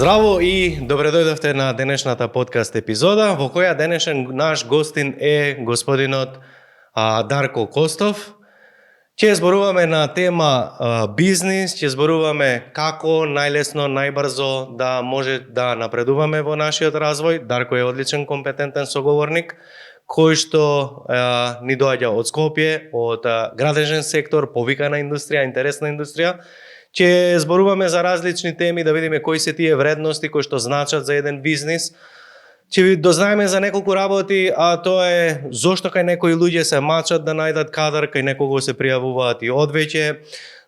Здраво и добре дојдовте на денешната подкаст епизода, во која денешен наш гостин е господинот Дарко Костов. Ќе зборуваме на тема бизнис, ќе зборуваме како најлесно, најбрзо да може да напредуваме во нашиот развој. Дарко е одличен, компетентен соговорник, кој што ни доаѓа од Скопје, од градежен сектор, повикана индустрија, интересна индустрија. Ќе зборуваме за различни теми, да видиме кои се тие вредности кои што значат за еден бизнис. Ќе ви дознаеме за неколку работи, а тоа е зошто кај некои луѓе се мачат да најдат кадар, кај некого се пријавуваат и одвеќе.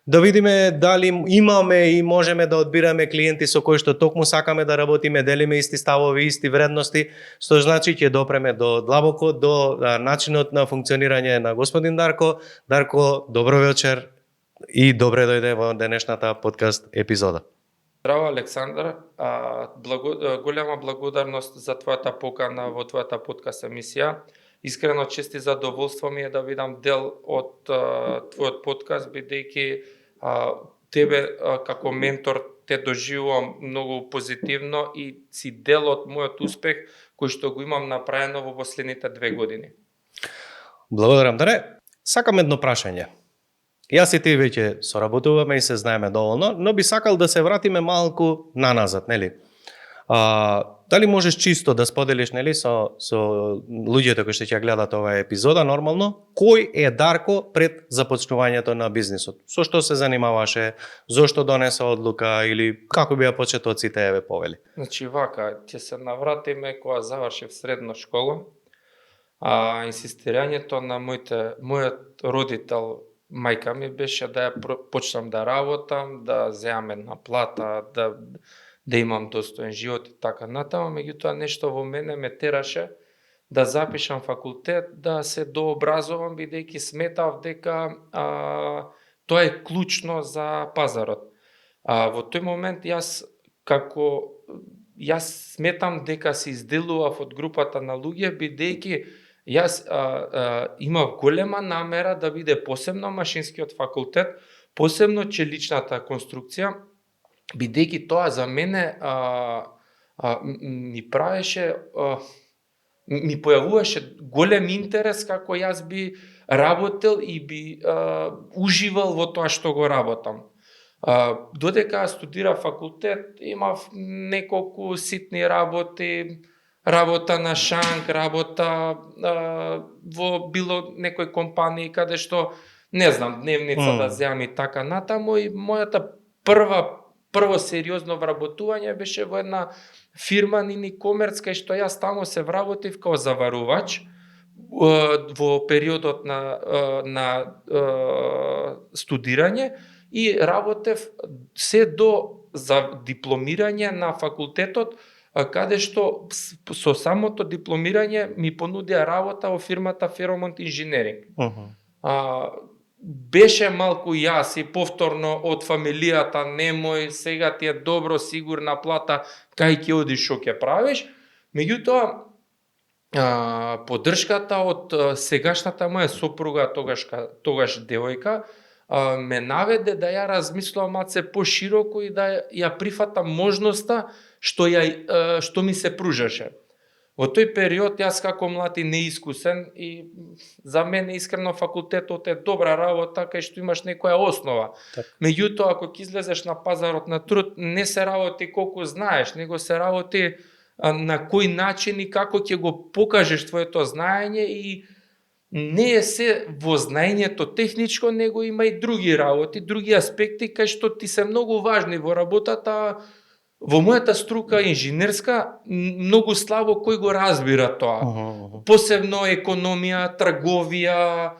Да видиме дали имаме и можеме да одбираме клиенти со кои што токму сакаме да работиме, делиме исти ставови, исти вредности, што значи ќе допреме до длабоко до начинот на функционирање на господин Дарко. Дарко, добро вечер и добре дојде во денешната подкаст епизода. Здраво, Александар. Голема благодарност за твојата покана во твојата подкаст емисија. Искрено чест и задоволство ми е да видам дел од твојот подкаст, бидејќи тебе како ментор те доживувам многу позитивно и си дел од мојот успех кој што го имам направено во последните 2 години. Благодарам, Даре. Сакам едно прашање. Јас и ти веќе соработуваме и се знаеме доволно, но би сакал да се вратиме малку наназад, нели? Дали можеш чисто да споделиш, нели, со луѓето кои што ќе гледат оваа епизода нормално, кој е Дарко пред започнувањето на бизнисот? Со што се занимаваше, зошто донесе одлука или како би ја почетоците еве повели? Значи вака, ќе се навратиме кога завршив средна школа. Инсистирањето на мојот родител, мајка ми, беше да ја почнам да работам, да земам една плата, да имам достоен живот и така натаму, меѓутоа нешто во мене ме тераше да запишам факултет, да се дообразувам, бидејќи сметав дека тоа е клучно за пазарот. Во тој момент јас сметам дека се изделував од групата на луѓе, бидејќи јас имав голема намера да биде посебно машинскиот факултет, посебно челичната конструкција, бидејќи тоа за мене ми правеше, ми појавуваше голем интерес како јас би работел и би уживал во тоа што го работам. Додека студирав факултет, имав неколку ситни работи, работа на шанк, работа во било некој компанија каде што, не знам, дневница да земам и така натаму, и мојата прво сериозно вработување беше во една фирма Нини-Комерц, кај што јас таму се вработив као заварувач во периодот на студирање и работев се до за дипломирање на факултетот, каде што со самото дипломирање ми понудија работа во фирмата Феромонт инженеринг. Беше малку јас и повторно од фамилијата немој, сега ти е добро, сигурна плата, кај ќе одиш, што ќе правиш. Меѓутоа, поддршката од сегашната моја сопруга, тогаш девојка, ме наведе да ја размислувам маце пошироко и да ја прифатам можноста што ми се пружаше. Во тој период јас како млад и неискусен, и за мене искрено факултетот е добра работа кај што имаш некоја основа. Меѓутоа ако ќе излезеш на пазарот на труд, не се работи колку знаеш, него се работи на кој начин и како ќе го покажеш твоето знаење, и не е се во знаењето техничко, него има и други работи, други аспекти кај што ти се многу важни во работата. Во мојата струка инженерска многу слабо кој го разбира тоа. Посебно економија, трговија,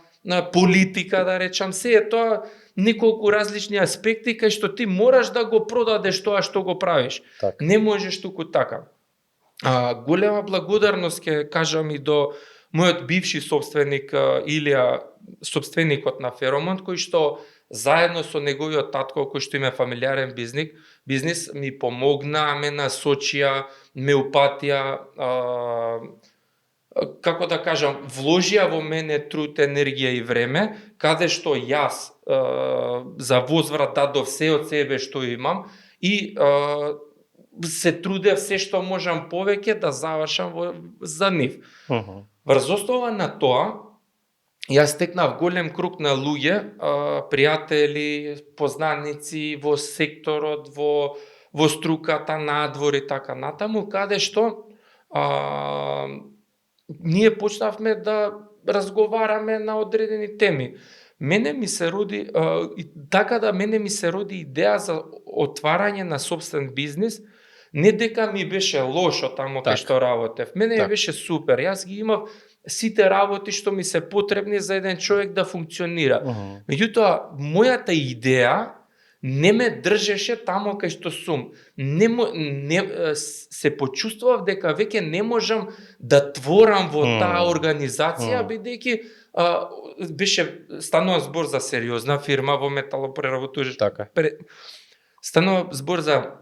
политика, да речам, се е тоа неколку различни аспекти кај што ти мораш да го продадеш тоа што го правиш. Не можеш туку така. Голема благодарност ќе кажам и до мојот бивши собственик Илија, собственикот на Феромонт, кој што заедно со неговиот татко, кој што има фамилиарен бизнис, ми помогна, ме насочија, ме упатија, како да кажам, вложија во мене труд, енергија и време, каде што јас за возврат дадов се од себе што имам, и се трудев се што можам повеќе да завршам за нив. Врз основа на тоа, јас стекнав голем круг на луѓе, пријатели, познаници во секторот, во струката, надвор и така натаму, каде што ние почнавме да разговараме на одредени теми. Мене ми се роди идеја за отварање на собствен бизнис, не дека ми беше лошо таму кај што работев. Мене ми беше супер. Јас ги имав сите работи што ми се потребни за еден човек да функционира. Меѓутоа, мојата идеја не ме држеше таму кај што сум. Се почувствував дека веќе не можам да творам во таа организација, бидејќи станува збор за сериозна фирма во металопреработувачката. Станува збор за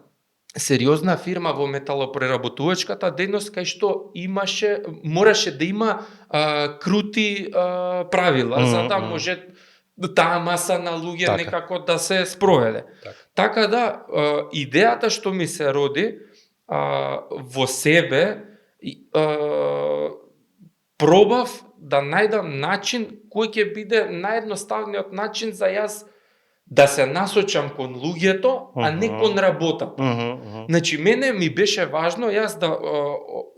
сериозна фирма во металопреработувачката дејност, кај што мораше да има крути правила за да може таа маса на луѓе некако да се спроведе. Така да, идејата што ми се роди во себе, пробав да најдам начин кој ќе биде наједноставниот начин за јас да се насочам кон луѓето, а не кон работа. Значи, мене ми беше важно јас да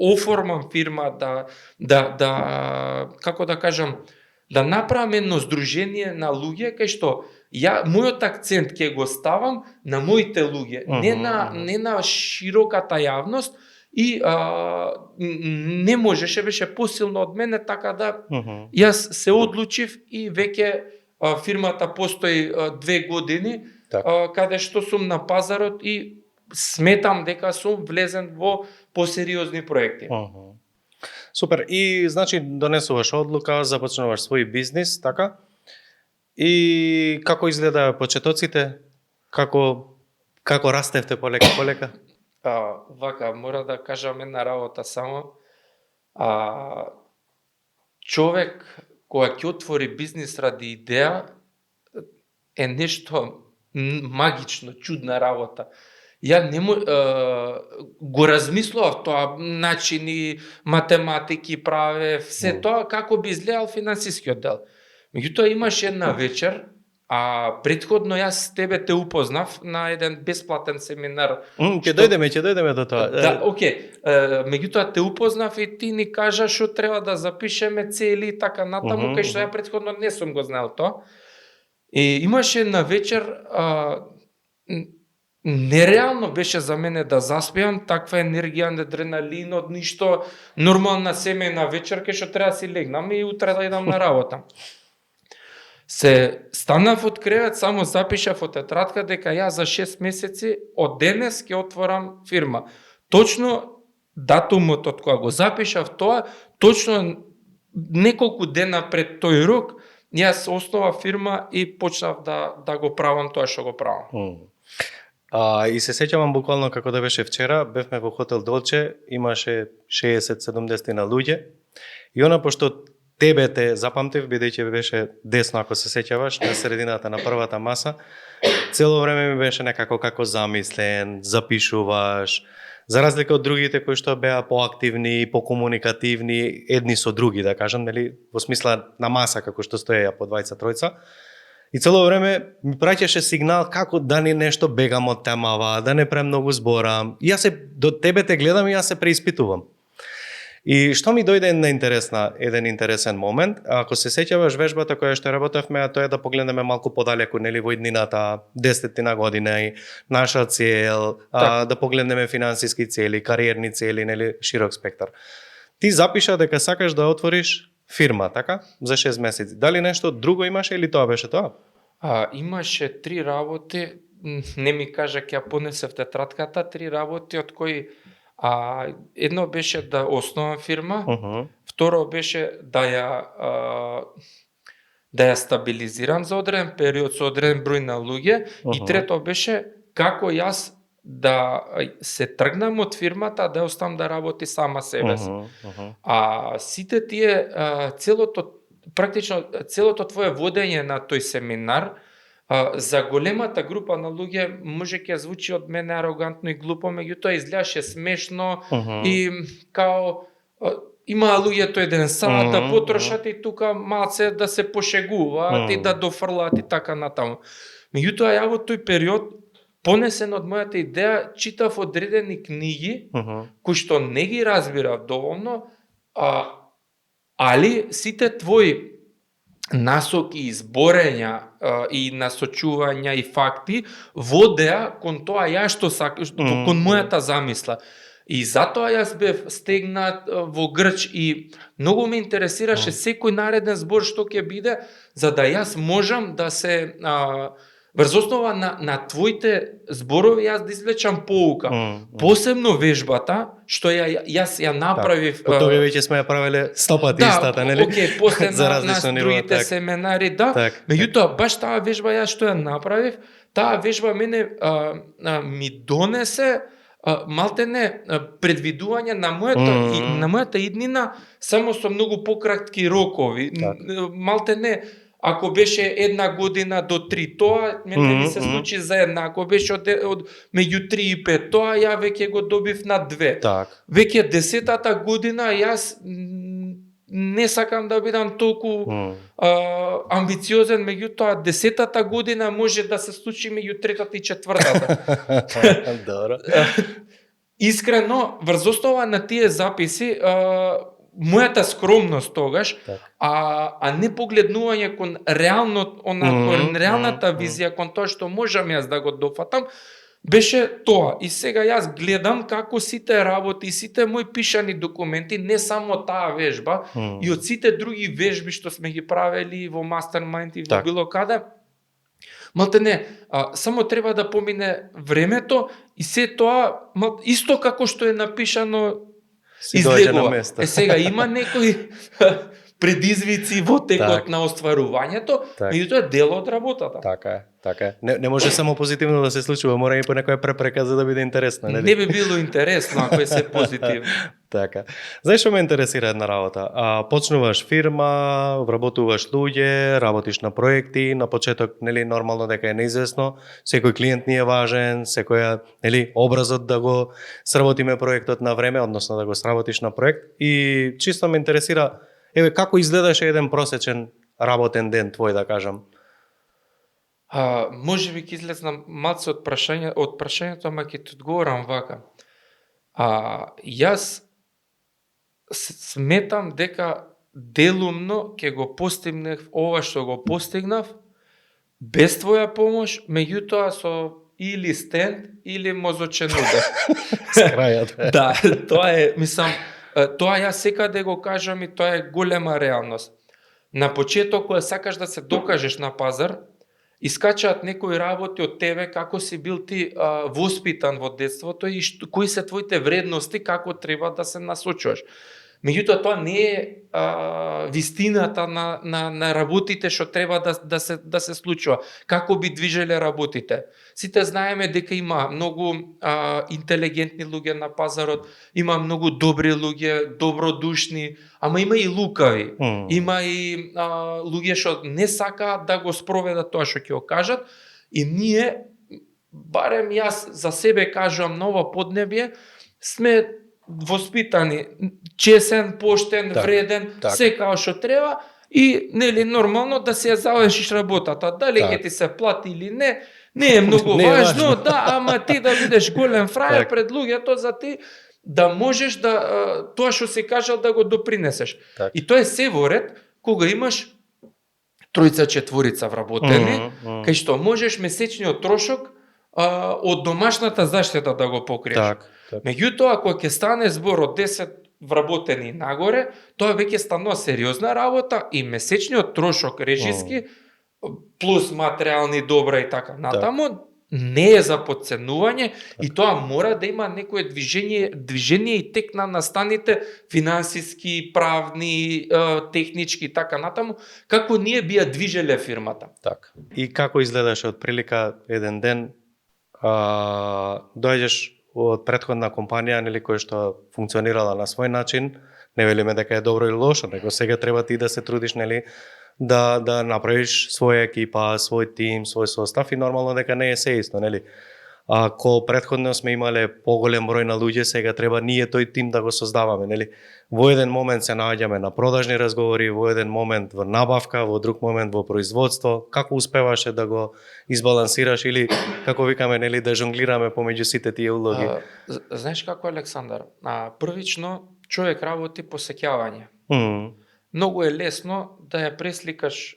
оформам фирма, како да кажам, да направам едно здружение на луѓе кај што мојот акцент ќе го ставам на моите луѓе, не на широката јавност, и не можеше, беше посилно од мене, така да јас се одлучив и веќе фирмата постои 2 години, каде што сум на пазарот и сметам дека сум влезен во посериозни проекти. Супер. И значи донесуваш одлука, започнуваш свој бизнис, така? И како изгледа почетоците? Како растевте полека? Вака, мора да кажам една работа само. Човек која ќе отвори бизнис ради идеја е нешто магично, чудна работа. Ја го размислував тоа, начини, математики правев, се тоа како би изгледал финансискиот дел. Меѓутоа имаше една вечер, предходно јас тебе те упознав на еден бесплатен семинар. Ќе дојдеме до тоа. Да, окей. Меѓутоа те упознав и ти ни кажа што треба да запишеме цели и така натаму, кај што ја предходно не сум го знаел тоа. И имаше една вечер, нереално беше за мене да заспеам, таква енергија, адреналин, од ништо, нормална семејна вечер кај што треба да си легнам и утре да идам на работа. Се станав од кревет, само запишав од тетрадка дека ја за 6 месеци од денес ќе отворам фирма. Точно датумот од кога го запишав тоа, точно неколку дена пред тој рок, јас основав фирма и почнав да го правам тоа што го правам. И се сеќавам буквално како да беше вчера, бевме во хотел Долче, имаше 60-70 на луѓе и она пошто тебе те запамтив, бидејќи беше десно, ако се сеќаваш, на средината на првата маса, цело време ми беше некако како замислен, запишуваш, за разлика од другите кои што беа поактивни, покомуникативни, едни со други, да кажам, нели, во смисла на маса како што стоеја по двајца-тројца. И цело време ми праќаше сигнал како да ни нешто бегам од темава, да не премногу зборам. И јас до тебе те гледам и јас се преиспитувам. И што ми дојде еден интересен момент, ако се сеќаваш вежбата која што работевме, тоа е да погледнеме малку подалеку, нели, во иднината, 10 година и наша цел, да погледнеме финансиски цели, кариерни цели, нели, широк спектар. Ти запиша дека сакаш да отвориш фирма, така? За 6 месеци. Дали нешто друго имаше или тоа беше тоа? Имаше 3 работи, не ми кажа ќе ја понесев тетратката, 3 работи од кои едно беше да основам фирма, второ беше да ја стабилизирам за одреден период со одреден број на луѓе и трето беше како јас да се тргнам од фирмата, да оставам да работи сама себе си. Сите тие, практично целото твое водење на тој семинар За големата група на луѓе може ќе звучи од мене арогантно и глупо, меѓутоа изгледаше смешно и као имаа луѓето еден сат да потрошат и тука малце да се пошегуваат и да дофрлаат и така натаму. Меѓутоа ја во тој период, понесен од мојата идеја, читав одредени книги кои што не ги разбирав доволно, али сите твои насоки, изборења и насочувања и факти водеа кон тоа ја што кон мојата замисла. И затоа јас бев стегнат во грч и многу ме интересираше секој нареден збор што ќе биде, за да јас можам да се врз основа на твоите зборови јас да извлечам поука. Посебно вежбата што јас ја направив. Од тога веќе сме ја правеле 100 пати истата, нели? Окей, после за на различно ниво, другите семинари, да. Меѓутоа баш таа вежба јас што ја направив, таа вежба мене ми донесе малтене предвидување на мојата иднина само со многу пократки рокови. Малтене ако беше 1 година до 3, тоа мене ми се случи за една. Ако беше од меѓу 3 и 5, тоа ја веќе го добив на 2. Веќе 10-та година јас не сакам да бидам толку амбициозен, меѓутоа 10-та година може да се случи меѓу 3-та и 4-та. Добро. Искрено, врз основа на тие записи, мојата скромност тогаш, а не погледнување кон реалната визија, кон тоа што можам јас да го дофатам, беше тоа. И сега јас гледам како сите работи, сите мои пишани документи, не само таа вежба, и од сите други вежби што сме ги правели во Mastermind и во било каде, малтене, само треба да помине времето и се тоа, исто како што е напишано, излегува. Сега има некои предизвици во текот на остварувањето, меѓутоа дел од работата. Така е. Не може само позитивно да се случува, мора и по некоја препрека за да биде интересно, нели? Не би било интересно ако е се позитивно. Така. Знаеш што ме интересира една работа? Почнуваш фирма, вработуваш луѓе, работиш на проекти, на почеток, нели, нормално дека е неизвестно, секој клиент ни е важен, секоја, нели, образот да го сработиме проектот на време, односно да го сработиш на проект, и чисто ме интересира, како изгледаше еден просечен работен ден твој, да кажам? Може би ќе излезнам малце од прашањето, ама ќе ти одговорам вака. Јас сметам дека делумно ќе го постигнав ова што го постигнав без твоја помош, меѓутоа со или стенд или мозочен удар. Скрајот. Да, тоа е, мислам, тоа јас секаде го кажам и тоа е голема реалност. На почеток кога сакаш да се докажеш на пазар, искачаат некои работи од тебе, како си бил ти воспитан во детството и кои се твоите вредности, како треба да се насочуваш. Меѓутоа тоа не е вистината на работите што треба да се случува. Како би движеле работите? Сите знаеме дека има многу интелигентни луѓе на пазарот, има многу добри луѓе, добродушни, ама има и лукави. Има и луѓе што не сакаат да го спроведат тоа што ќе го кажат, и ние, барем јас за себе кажувам на ова поднебје, сме воспитани, чесен, поштен, вреден, се као што треба, и нели нормално да се ја завршиш работата. Дали ќе ти се плати или не е многу важно, ама ти да бидеш голем фрајер пред луѓето, за ти да можеш да тоа што си кажал да го допринесеш. И тоа е се во ред кога имаш 3-4 вработени, кај што можеш месечниот трошок од домашната заштита да го покриеш. Меѓутоа, ако ќе стане збор од 10 вработени нагоре, тоа веќе станува сериозна работа и месечниот трошок режиски плюс материјални добра и така натаму не е за подценување и тоа мора да има некое движење и тек на настаните финансиски, правни, технички и така натаму, како ние би ја движеле фирмата. И како изгледаше од прилика еден ден, доаѓаш од претходна компанија, нели, која што функционирала на свој начин, не велиме дека е добро или лошо, него сега треба ти да се трудиш, нели, да направиш своја екипа, свој тим, свој состав и нормално дека не е се исто, нели? Ако претходно сме имале поголем број на луѓе, сега треба ние тој тим да го создаваме, нели? Во еден момент се наоѓаме на продажни разговори, во еден момент во набавка, во друг момент во производство. Како успеваше да го избалансираш или како викаме, нели, да жонглираме помеѓу сите тие улоги? Знаеш како, Александар? Првично, човек работи по сеќавање. Многу е лесно да ја пресликаш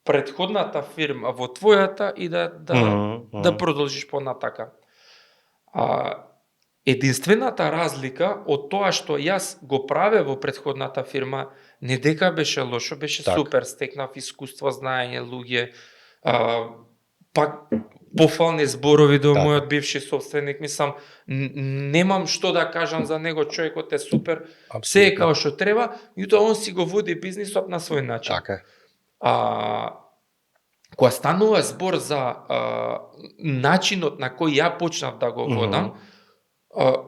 претходната фирма во твојата и да продолжиш понатака. Единствената разлика од тоа што јас го праве во претходната фирма, не дека беше лошо, беше супер, стекнав искуство, знаење, луѓе, пак пофални зборови до мојот бивши собственик, мислам, немам што да кажам за него, човекот е супер, се е како што треба, и тоа он си го води бизнисот на свој начин. Така. Кога станува збор за начинот на кој ја почнав да го водам,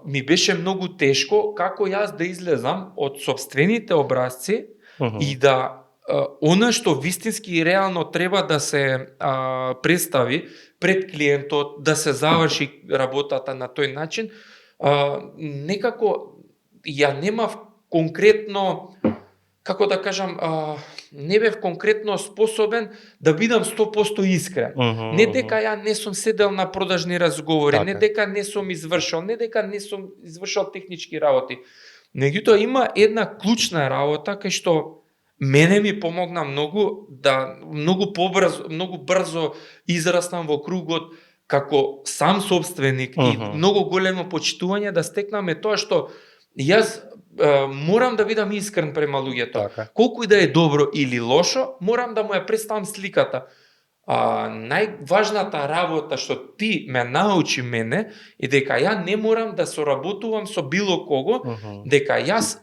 ми беше многу тешко како јас да излезам од сопствените образци и да она што вистински и реално треба да се представи пред клиентот, да се заврши работата на тој начин, некако ја немав конкретно, како да кажам, не бев конкретно способен да бидам 100% искрен. Не дека ја не сум седел на продажни разговори, не дека не сум извршил, не дека не сум извршил технички работи. Меѓутоа има една клучна работа кај што мене ми помогна многу да многу брзо израснам во кругот како сам собственик и многу големо почитување да стекнаме тоа што јас морам да бидам искрен према луѓето. Колку и да е добро или лошо, морам да му ја представам сликата. Најважната работа што ти ме научи мене е дека ја не морам да соработувам со било кого, дека јас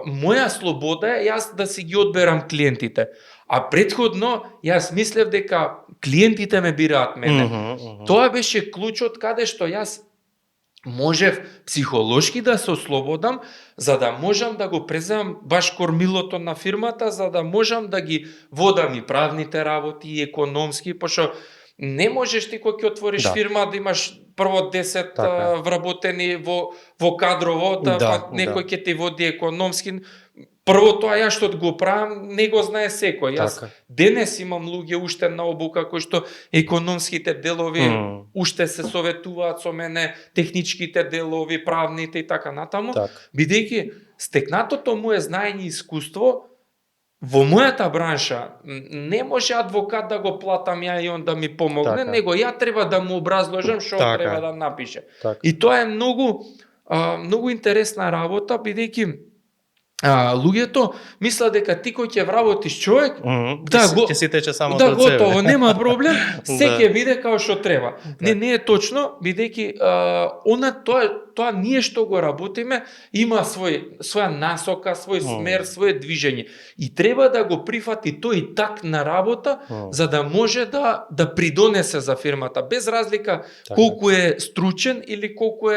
моја слобода е јас да си ги одберам клиентите. А претходно јас мислев дека клиентите ме бираат мене. Тоа беше клучот каде што јас можев психолошки да се ослободам, за да можам да го преземам баш кормилото на фирмата, за да можам да ги водам и правните работи, и економски, пошто не можеш ти кога ќе отвориш фирма да имаш прво 10 вработени во кадрово, некој ќе ти води економски. Прво тоа ја што го правам, не го знае секој. Јас денес имам луѓе уште на обука кои што економските делови уште се советуваат со мене, техничките делови, правните и така натаму, бидејќи стекнатото мое знаење и искуство во мојата бранша не може адвокат да го платам ја и он да ми помогне, него ја треба да му образложам што треба да напише. И тоа е многу интересна работа, бидејќи луѓето мислат дека ти кој ќе вработиш човек, ќе си тече само од себе. Готово, нема проблем, се ќе биде како што треба. Не е точно, бидејќи тоа ние што го работиме има своја насока, свој смер, свое движење и треба да го прифати тој так на работа за да може да придонесе за фирмата, без разлика колку е стручен или колку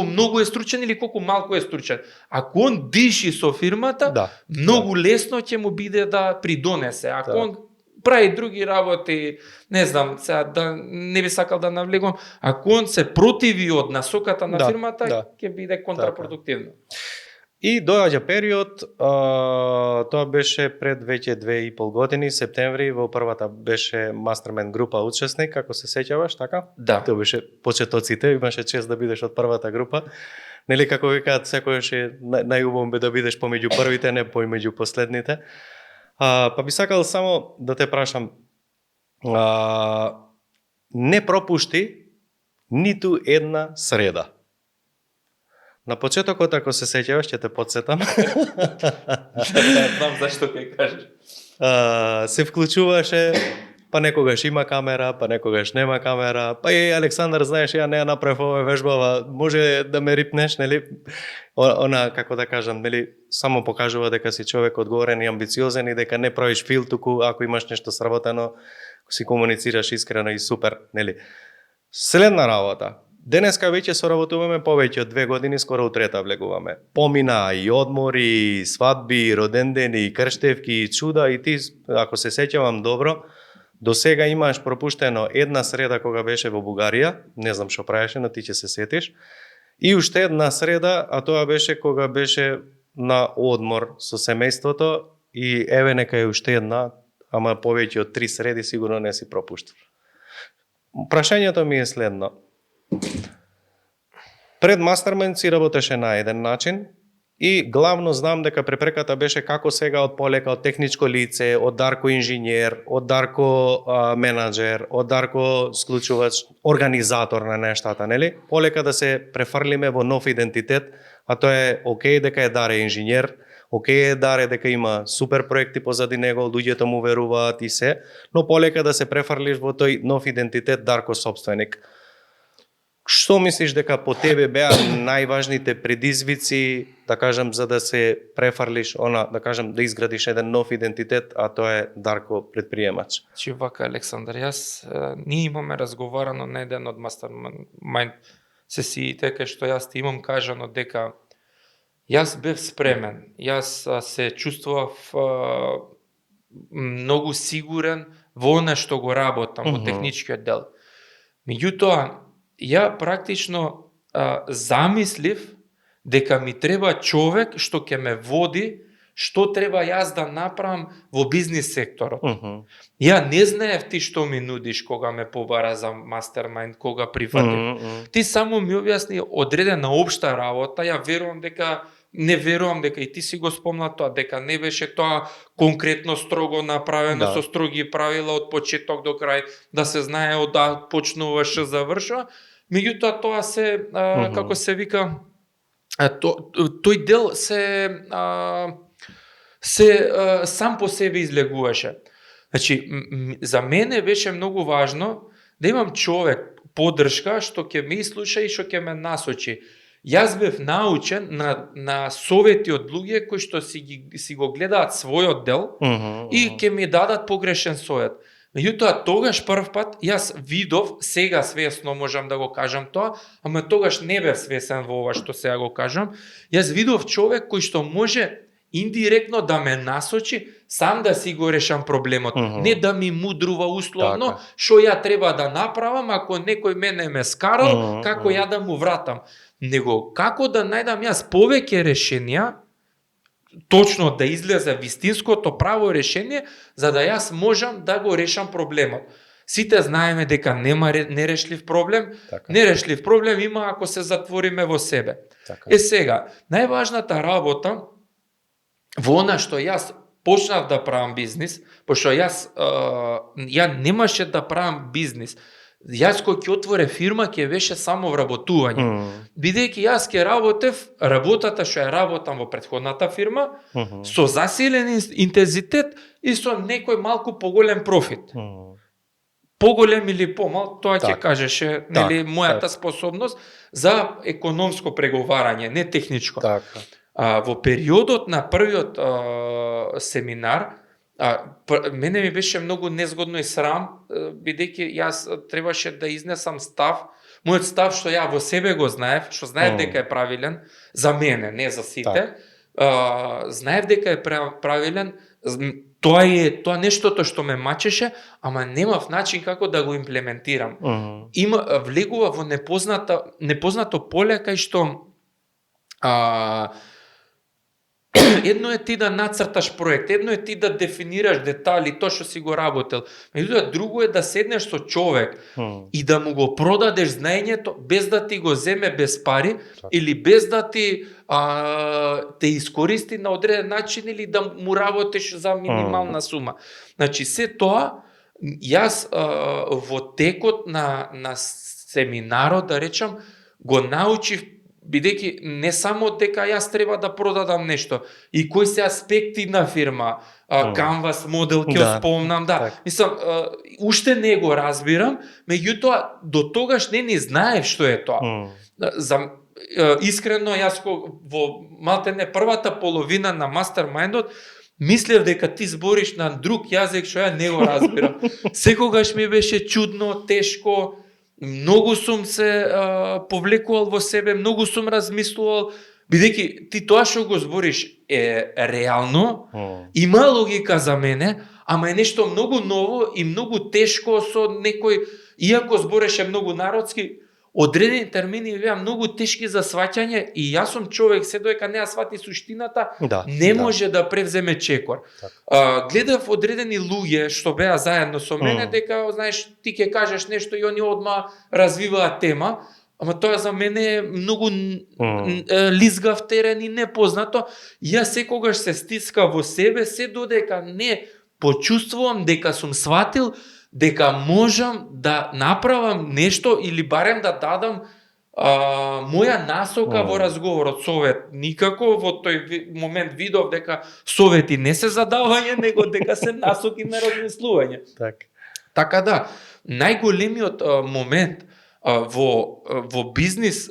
многу е стручен или колку малку е стручен. Ако он диши со фирмата, многу лесно ќе му биде да придонесе. Ако он прави други работи, не знам, сега не би сакал да навлегувам, ако он се противи од насоката на фирмата, ќе биде контрапродуктивно. И доаѓа период, тоа беше пред веќе 2,5 години, септември, во првата беше Mastermind група учесник, ако се сеќаваш, така? Да. Тоа беше почетоците, имаше чест да бидеш од првата група. Нели како викаат, секојаш е најубаво бе да бидеш помеѓу првите, не помеѓу последните. Па би сакал само да те прашам, не пропушти ниту една среда. На почетокот, ако се сеќаваш, ќе те потсетам. Знам зашто ќе кажеш. Се вклучуваше, па некогаш има камера, па некогаш нема камера. Па Александар, знаеш, ја не ја направив ова вежбава, може да ме рипнеш, нели? Она, како да кажам, нели, само покажува дека си човек одговорен и амбициозен и дека не правиш фил, туку ако имаш нешто сработено, си комуницираш искрено и супер, нели? Следна работа. Денеска веќе соработуваме повеќе од 2 години, скоро у трета влегуваме. Помина и одмори, и свадби, и родендени, и крштевки, и чуда, и ти, ако се сеќавам добро, до сега имаш пропуштено една среда кога беше во Бугарија, не знам што правеше, но ти ќе се сетиш, и уште една среда, а тоа беше кога беше на одмор со семејството, и еве нека е уште една, ама повеќе од 3 среди сигурно не си пропуштил. Прашањето ми е следно. Пред Мастермајнд си работеше на еден начин и главно знам дека препреката беше како сега од полека од техничко лице, од Дарко инженер, од Дарко менаџер, од Дарко склучувач, организатор на нештата, нели? Полека да се префрлиме во нов идентитет, а тоа е окей дека е Даре инженер, окей е Даре дека има супер проекти позади него, луѓето му веруваат и се, но полека да се префрлиш во тој нов идентитет Дарко собственик. Што мислиш дека по тебе беа најважните предизвици, да кажем, за да се префрлиш, да кажем, да изградиш еден нов идентитет, а тоа е Дарко предприемач? Чи вака, Александар, ние имаме разговарано на еден од Мастермајнд сесиите, кај што јас ти имам кажано дека јас бев спремен, јас се чувствував многу сигурен во она што го работам, во техничкиот дел. Меѓутоа, ја практично замислив дека ми треба човек што ќе ме води, што треба јас да направам во бизнис секторот. Ја не знаев ти што ми нудиш кога ме побара за Мастермајнд, кога прифатив. Ти само ми објасни одредена општа работа, ја не верувам дека и ти си го спомна тоа, дека не беше тоа конкретно строго направено, со строги правила од почеток до крај, да се знае од да почнуваш и завршува. Меѓутоа тоа се, како се вика, тој дел се сам по себе излегуваше. Значи, за мене беше многу важно да имам човек, поддршка, што ќе ме слуша и што ќе ме насочи. Јас бев научен на совети од луѓе кои што си го гледаат својот дел и ќе ми дадат погрешен совет. Меѓутоа, тогаш прв пат јас видов, сега свесно можам да го кажам тоа, ама тогаш не бев свесен во ова што сега го кажам, јас видов човек кој што може индиректно да ме насочи, сам да си го решам проблемот, не да ми мудрува условно, што ја треба да направам ако некој мене ме скарал, како ја да му вратам. Него како да најдам јас повеќе решенија, точно да излезе вистинското право решение, за да јас можам да го решам проблемот. Сите знаеме дека нема нерешлив проблем, нерешлив проблем има ако се затвориме во себе. Сега, најважната работа во она што јас почнав да правам бизнис, пошто ја немаше да правам бизнис. Јас кој ќе отворе фирма ќе беше само вработување. Бидејќи јас ќе работата што ја работам во претходната фирма, со засилен интензитет и со некој малку поголем профит. Поголем или помал, тоа ќе кажеше нели мојата способност за економско преговарање, не техничко. Во периодот на првиот семинар, мене ми беше многу незгодно и срам, бидејќи јас требаше да изнесам став, мојот став што ја во себе го знаев, што знаев дека е правилен, за мене, не за сите, знаев дека е правилен, тоа нештото што ме мачеше, ама немав начин како да го имплементирам. Влегува во непознато поле кај што едно е ти да нацрташ проект, едно е ти да дефинираш детали, тоа што си го работел. Меѓутоа, друго е да седнеш со човек и да му го продадеш знаењето без да ти го земе без пари или без да ти те искористи на одреден начин или да му работиш за минимална сума. Значи, се тоа, јас во текот на семинарот, да речам, го научив, бидејќи не само дека јас треба да продадам нешто, и кои се аспекти на фирма, Canvas модел ќе спомнам, мислам, уште не го разбирам, меѓутоа до тогаш не знаев што е тоа. Искрено, јас во малтене првата половина на Мастермајндот мислев дека ти збориш на друг јазик што ја не го разбирам. Секогаш ми беше чудно, тешко, многу сум се повлекувал во себе, многу сум размислувал, бидејќи ти тоа што го збориш е реално, има логика за мене, ама е нешто многу ново и многу тешко со некој, иако збореше многу народски, одредени термини беа многу тешки за сваќање и јас сум човек се доека не ја свати суштината, не може да превземе чекор. Гледав одредени луѓе што беа заедно со мене дека знаеш ти ќе кажеш нешто и они одма развиваат тема, ама тоа за мене е многу лизгав терен и непознато. Јас секогаш се стиска во себе се додека не почувствувам дека сум сватил дека можам да направам нешто или барем да дадам моја насока во разговорот. Совет никако, во тој момент видов дека совети не се задавање, него дека се насоки на размислување. Така да, најголемиот момент во бизнис,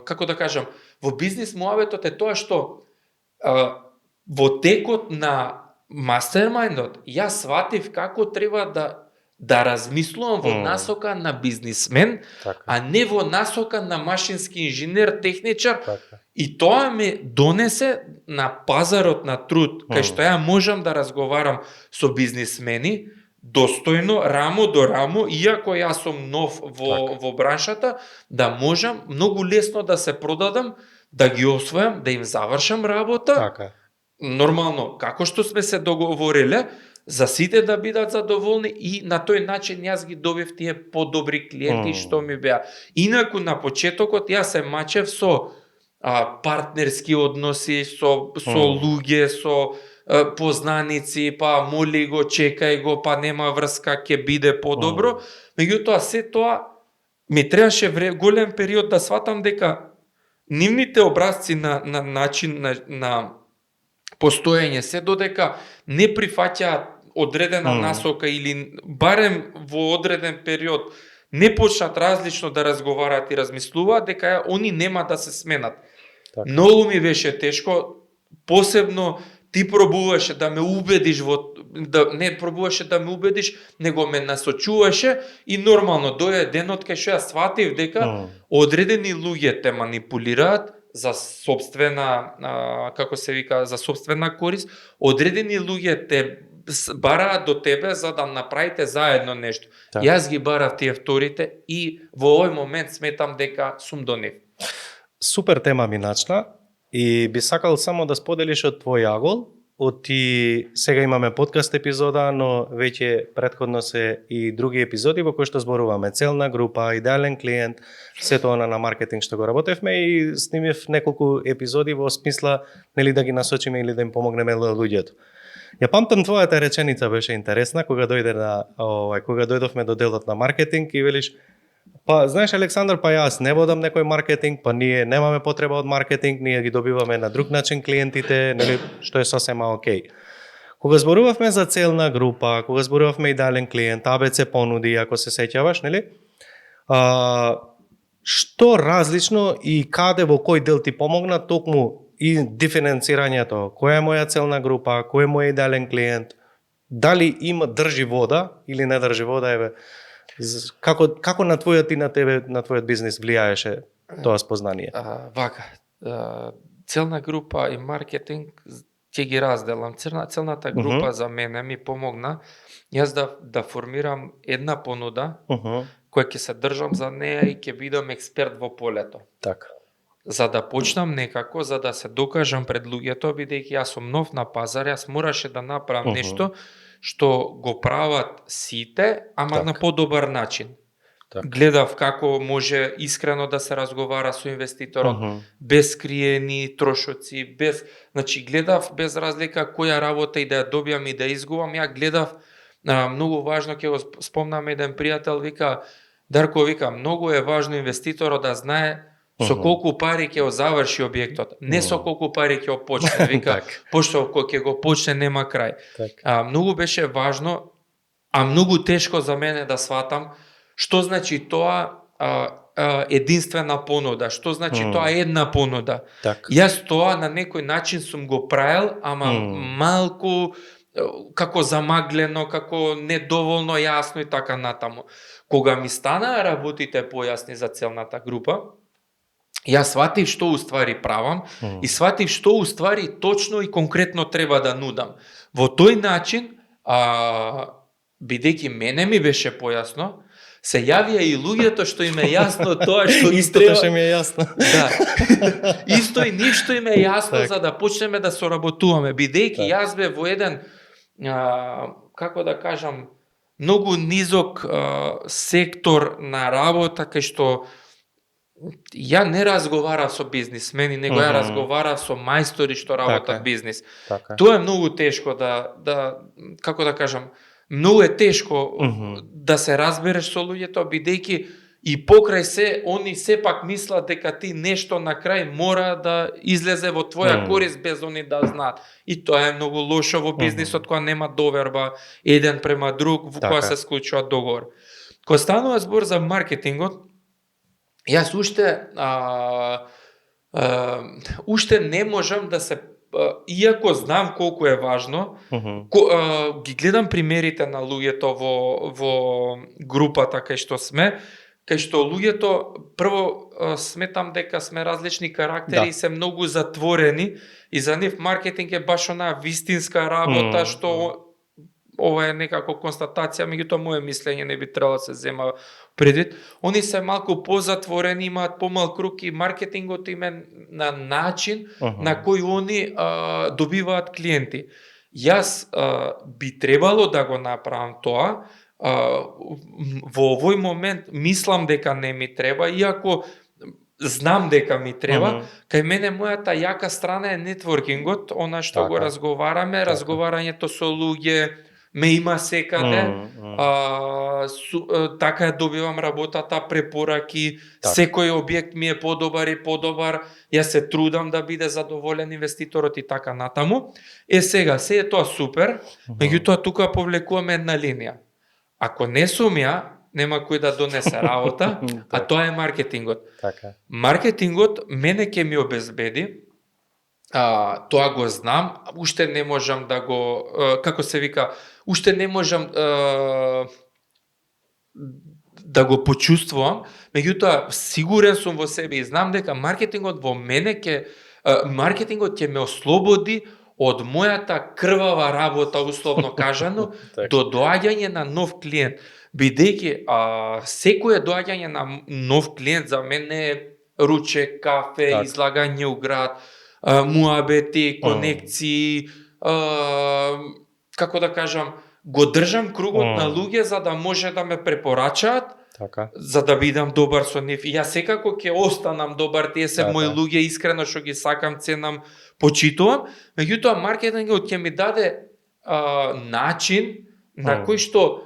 како да кажам, во бизнис муабетот е тоа што во текот на мастермајндот, јас сватив како треба да размислувам во насока на бизнисмен, а не во насока на машински инженер, техничар. И тоа ме донесе на пазарот на труд, кај што ја можам да разговарам со бизнисмени, достојно, рамо до рамо, иако јас сум нов во браншата, да можам многу лесно да се продадам, да ги освојам, да им завршам работа. Нормално, како што сме се договориле, за сите да бидат задоволни и на тој начин јас ги добив тие подобри клиенти што ми беа. Инаку на почетокот јас се мачев со партнерски односи, со луѓе, со познаници, па моли го, чекај го, па нема врска, ќе биде подобро. Меѓутоа се тоа ми требаше голем период да сватам дека нивните образци на начин на постоење се додека не прифаќаат одредена насока или барем во одреден период не почнат различно да разговараат и размислуваат, дека они нема да се сменат. Многу ми беше тешко, посебно ти пробуваше да ме убедиш не пробуваше да ме убедиш, него ме насочуваше и нормално дојде денот кај што ја сватив дека одредени луѓе те манипулираат за собствена, како се вика, за собствена корист, одредени луѓе те бараат до тебе за да направите заедно нешто. Јас ги барав тие вторите и во овој момент сметам дека сум до нив. Супер тема ми начна и би сакал само да споделиш од твој агол. Сега имаме подкаст епизода, но веќе претходно се и други епизоди во кои што зборуваме целна група, идеален клиент, се тоа на маркетинг што го работевме и снимив неколку епизоди во смисла нели да ги насочиме или да им помогнеме луѓето. Ја памтам твојата реченица беше интересна кога дојдовме до делот на маркетинг и велиш па знаеш Александар, па јас не водам некој маркетинг, па ние немаме потреба од маркетинг, ние ги добиваме на друг начин клиентите, нели што е сосема окей. Кога зборувавме за целна група, кога зборувавме идеален клиент, ABC понуди, ако се сеќаваш, нели? Што различно и каде во кој дел ти помогна токму и диференцирањето, која е моја целна група, кој е мој идеален клиент, дали држи вода или не држи вода, како на твојот и на твојот бизнис влијаеше тоа спознание? Целна група и маркетинг ќе ги разделам. Целната група за мене ми помогна јас да формирам една понуда која ќе се држам за неја и ќе бидам експерт во полето. Така. За да почнам некако, за да се докажам пред луѓето, бидејќи јас сум нов на пазар, јас мораше да направам нешто што го прават сите, ама на подобар начин. Гледав како може искрено да се разговара со инвеститорот, без криени трошоци, гледав без разлика која работа и да ја добијам и да изгубам, ја гледав многу важно, ќе го спомнам еден пријател, вика Дарко, вика, многу е важно инвеститорот да знае со колку пари ќе го заврши објектот, не со колку пари ќе го почне, вика, пошто кога ќе го почне нема крај. Многу беше важно, а многу тешко за мене да сватам што значи тоа единствена понуда, што значи тоа една понуда. Јас тоа на некој начин сум го правил, ама малку како замаглено, како недоволно јасно и така натаму. Кога ми станаа работите појасни за целната група, јас сватив што уствари правам и сватив што уствари точно и конкретно треба да нудам. Во тој начин, бидејќи мене ми беше појасно, се јавија и луѓето што им е јасно тоа што им Истото треба. што ми е јасно. Да. Исто и ништо им е јасно Так. за да почнеме да соработуваме, бидејќи јас бев во еден како да кажам, многу низок сектор на работа кај што ја не разговарав со бизнисмени, него ја разговарав со мајстори што работат Така. бизнис. Така. Тоа е многу тешко да како да кажам, многу е тешко да се разбереш со луѓето, бидејќи и покрај се, они сепак мислат дека ти нешто на крај мора да излезе во твоја корист без они да знаат. И тоа е многу лошо во бизнисот кога нема доверба еден према друг, во кога се склучува договор. Кога станува збор за маркетингот, јас уште не можам да се иако знам колку е важно, ги гледам примерите на луѓето во групата кај што сме, кај што луѓето прво сметам дека сме различни карактери и се многу затворени и за нив маркетинг е баш онаа вистинска работа што ова е некако констатација, меѓутоа моје мислење не би требало да се зема предвид. Они се малку позатворени, имаат помал круг и маркетингот им е на начин на кој они добиваат клиенти. Јас би требало да го направам тоа, во овој момент мислам дека не ми треба, иако знам дека ми треба. Кај мене мојата јака страна е нетворкингот, она што го разговараме, разговарањето со луѓе, ме има секаде, така ја добивам работата, препораки, секој објект ми е подобар и подобар, јас се трудам да биде задоволен инвеститорот и така натаму. Сега, се е тоа супер, меѓутоа тука повлекуваме една линија. Ако не сум ја, нема кој да донесе работа, а тоа е маркетингот. Маркетингот мене ќе ми обезбеди, тоа го знам, уште не можам да го, како се вика, уште не можам да го почувствувам, меѓутоа сигурен сум во себе и знам дека маркетингот во мене маркетингот ќе ме ослободи од мојата крвава работа, условно кажано, до доаѓање на нов клиент. Бидејќи секое доаѓање на нов клиент за мене е ручек, кафе, излагање у град, муабети, конекции, како да кажам, го држам кругот на луѓе за да може да ме препорачаат, за да бидам добар со нив. И јас секако ќе останам добар, тие се мои луѓе, искрено што ги сакам, ценам, почитувам. Меѓутоа маркетингот ќе ми даде начин на кој што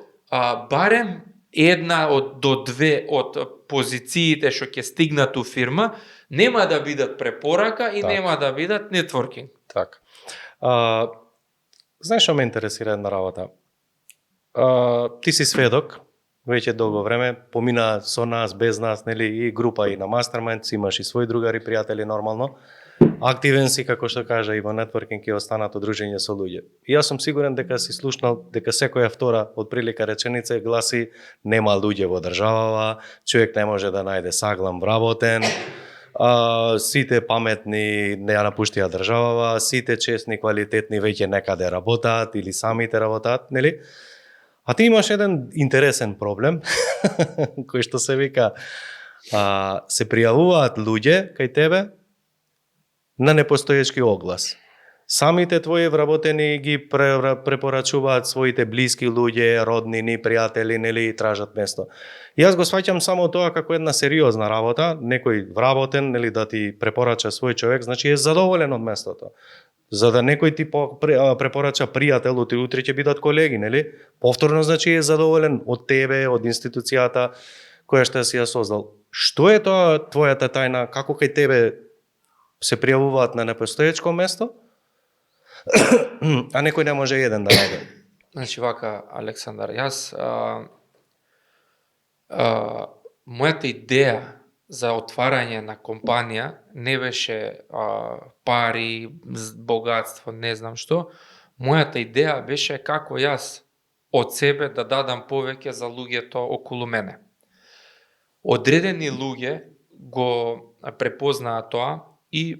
барем една до две од позициите што ќе стигнат у фирма нема да бидат препорака и нема да бидат нетворкинг. Така. Знаеш што ме интересира една работа? Ти си сведок, веќе долго време, помина со нас, без нас, нели, и група и на мастермајнд, си имаш и своји другари, пријатели нормално. Активен си, како што кажа, и во нетворкинг и останато дружење со луѓе. И јас сум сигурен дека си слушнал дека секоја втора од прилика реченица гласи нема луѓе во државава, човек не може да најде саглам вработен, сите паметни не ја напуштија државава, сите честни, квалитетни веќе некаде работат или самите работат, нели? А ти имаш еден интересен проблем, кој што се вика, се пријавуваат луѓе кај тебе на непостоечки оглас. Самите твои вработени ги препорачуваат своите блиски луѓе, роднини, пријатели, нели, тражат место. Јас го сваќам само тоа како една сериозна работа, некој вработен, нели, да ти препорача свој човек, значи е задоволен од местото. За да некој ти препорача пријател, утре ќе бидат колеги, нели? Повторно, значи е задоволен од тебе, од институцијата која што си ја создал. Што е тоа твојата тајна, како кај тебе се пријавуваат на непостоечко место, а некој не може еден да најде? Значи вака, Александар, јас мојата идеја за отварање на компанија не беше пари, богатство, не знам што. Мојата идеја беше како јас од себе да дадам повеќе за луѓето околу мене. Одредени луѓе го препознаа тоа и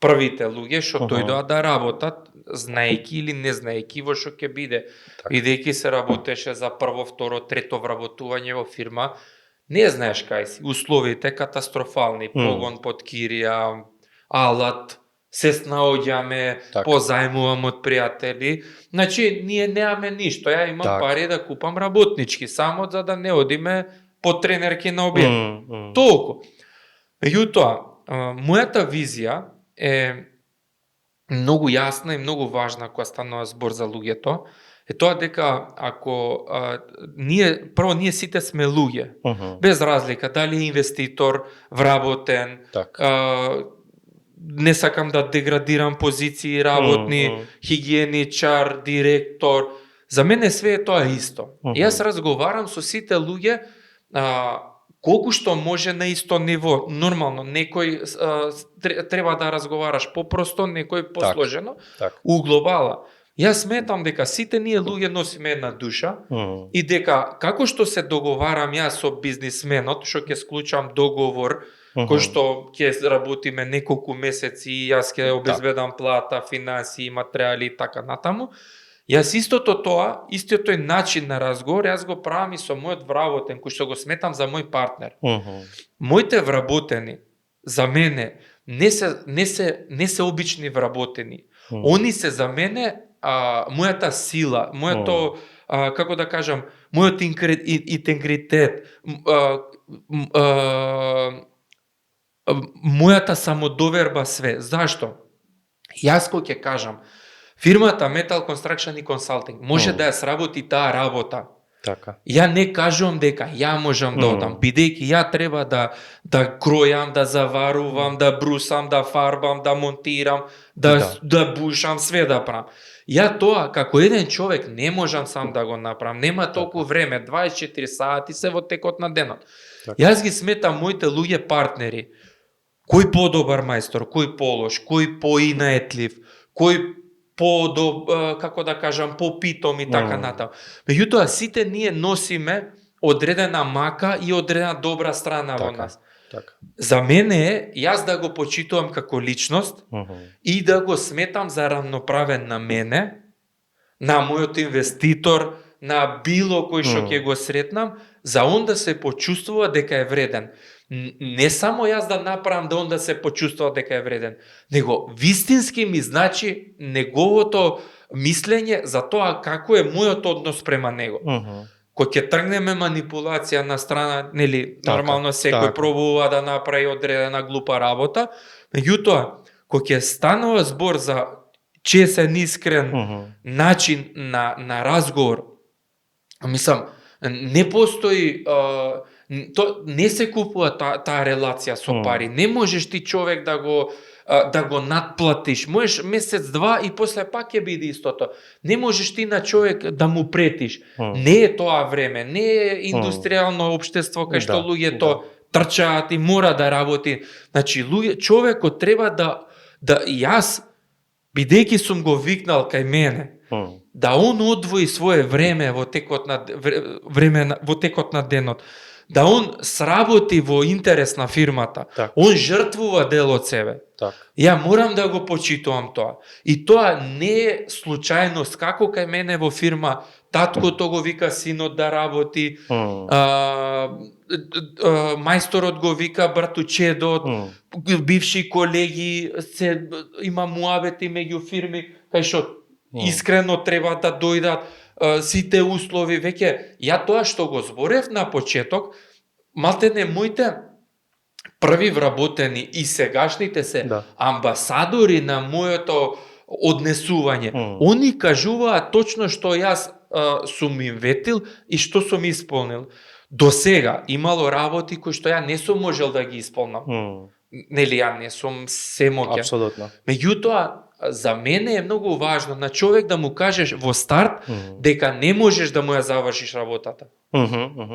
првите луѓе што дојдоа да работат, знаејќи или не знаејќи во што ќе биде, бидејќи се работеше за прво, второ, трето вработување во фирма, не знаеш кај си, условите катастрофални, погон под кирија, алат, се снаоѓаме, позајмувам од пријатели, значи ние немаме ништо, ја имам пари да купам работнички, само за да не одиме по тренерки на објект. Толку. Меѓутоа, мојата визија е многу јасна и многу важна кога станува збор за луѓето, е тоа дека ако ние сите сме луѓе, без разлика дали е инвеститор, вработен, не сакам да деградирам позиции работни, хигиеничар, директор, за мене све е тоа исто. Јас разговарам со сите луѓе колку што може на исто ниво. Нормално, некој треба да разговараш попросто, некој посложено. У глобала, јас сметам дека сите ние луѓе носиме една душа и дека како што се договарам јас со бизнисменот, што ќе склучам договор, кој што ќе работиме неколку месеци и јас ќе обезбедам плата, финансии, материјали и така натаму, јас истото тој начин на разговор, јас го правам и со мојот вработен, кој што го сметам за мој партнер. Моите вработени, за мене, не се обични вработени. Они се за мене мојата сила, моето, како да кажам, мојот интегритет, мојата самодоверба, све. Зашто? Јас кој ќе кажам, фирмата Metal Construction и Consulting може да ја сработи таа работа. Ја не кажувам дека ја можам да одам, бидејќи ја треба да кројам, да заварувам, да брусам, да фарбам, да монтирам, да бушам, све да правам. Ја тоа, како еден човек, не можам сам да го направам. Нема толку време, 24 сати се во текот на денот. Јас ги сметам моите луѓе партнери. Кој подобар мајстор, кој полош, кој поинаетлив, кој како да кажам, попитом и така натаму. Меѓутоа, сите ние носиме одредена мака и одредена добра страна во нас. За мене е, јас да го почитувам како личност и да го сметам за равноправен на мене, на мојот инвеститор, на било кој што ќе го сретнам, за он да се почувствува дека е вреден. Не само јас да направам да он да се почувствува дека е вреден, него вистински ми значи неговото мислење за тоа како е мојот однос према него. Кој ќе тргнеме манипулација на страна, нели, нормално секој пробува да направи одредена глупа работа, меѓутоа, кој ќе станува збор за честен, искрен начин на разговор, мислам, не постои не се купува таа релација со пари. Не можеш ти човек да го надплатиш. Можеш месец-два и после пак ќе биде истото. Не можеш ти на човек да му претиш. Не е тоа време, не е индустријално општество кај што луѓето трчаат и мора да работи. Значи, човекот треба да јас, бидејќи сум го викнал кај мене, да он одвои свое време во текот на денот, да он сработи во интерес на фирмата, он жртвува дел од себе. Ја морам да го почитувам тоа. И тоа не е случајност, како кај мене во фирма, таткото го вика синот да работи, мајсторот го вика братучедот, бивши колеги, има муабети меѓу фирми, кај што искрено треба да дојдат, сите услови, веќе, ја тоа што го зборев на почеток, малтене моите први вработени и сегашните се амбасадори на моето однесување. Они кажуваат точно што јас сум им ветил и што сум исполнил. До сега имало работи кои што ја не сум можел да ги исполнам. Нели, ја не сум се моќен. Апсолутно. Меѓутоа, за мене е многу важно на човек да му кажеш во старт дека не можеш да му ја завршиш работата.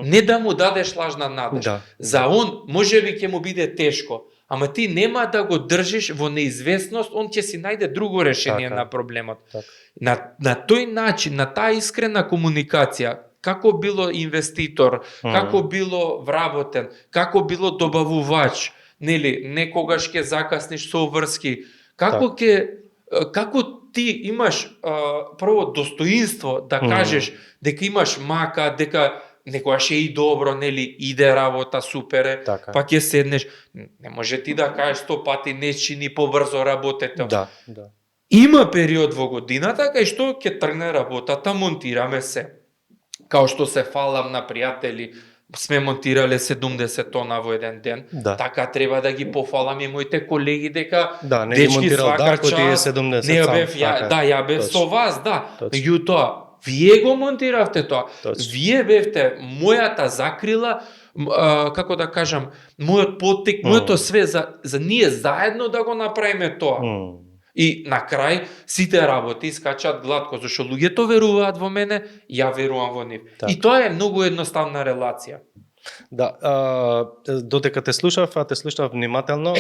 Не да му дадеш лажна надеж. За он можеби ќе му биде тешко, ама ти нема да го држиш во неизвестност, он ќе си најде друго решение Така. на проблемот. Така. На тој начин, на таа искрена комуникација, како било инвеститор, како било вработен, како било добавувач, нели, некогаш ќе закасниш со врски, како ти имаш прво достоинство да кажеш дека имаш мака, дека некогаш е и добро, нели, иде работа, супер е, Така. па ќе седнеш, не може ти да кажеш 100 пати не чини побрзо работете. Да. Има период во годината кај што ќе тргне работата, монтираме се. Као што се фалам на пријатели, сме монтирале 70 тона во еден ден. Да. Така треба да ги пофалам и моите колеги дека Да, не ги дечки монтирал свака Дарко, ти е час, 70 не сам. бев ја, Така е. да, ја бев Точно. со вас, да. Точно. Меѓутоа, вие го монтиравте тоа. Точно. Вие бевте мојата закрила, како да кажам, мојот поттик, моето све за ние заедно да го направиме тоа. И на крај сите работи искачаат глатко, зашто луѓето веруваат во мене, ја верувам во нив. Така. И тоа е многу едноставна релација. Да, додека те слушав, те слушав внимателно,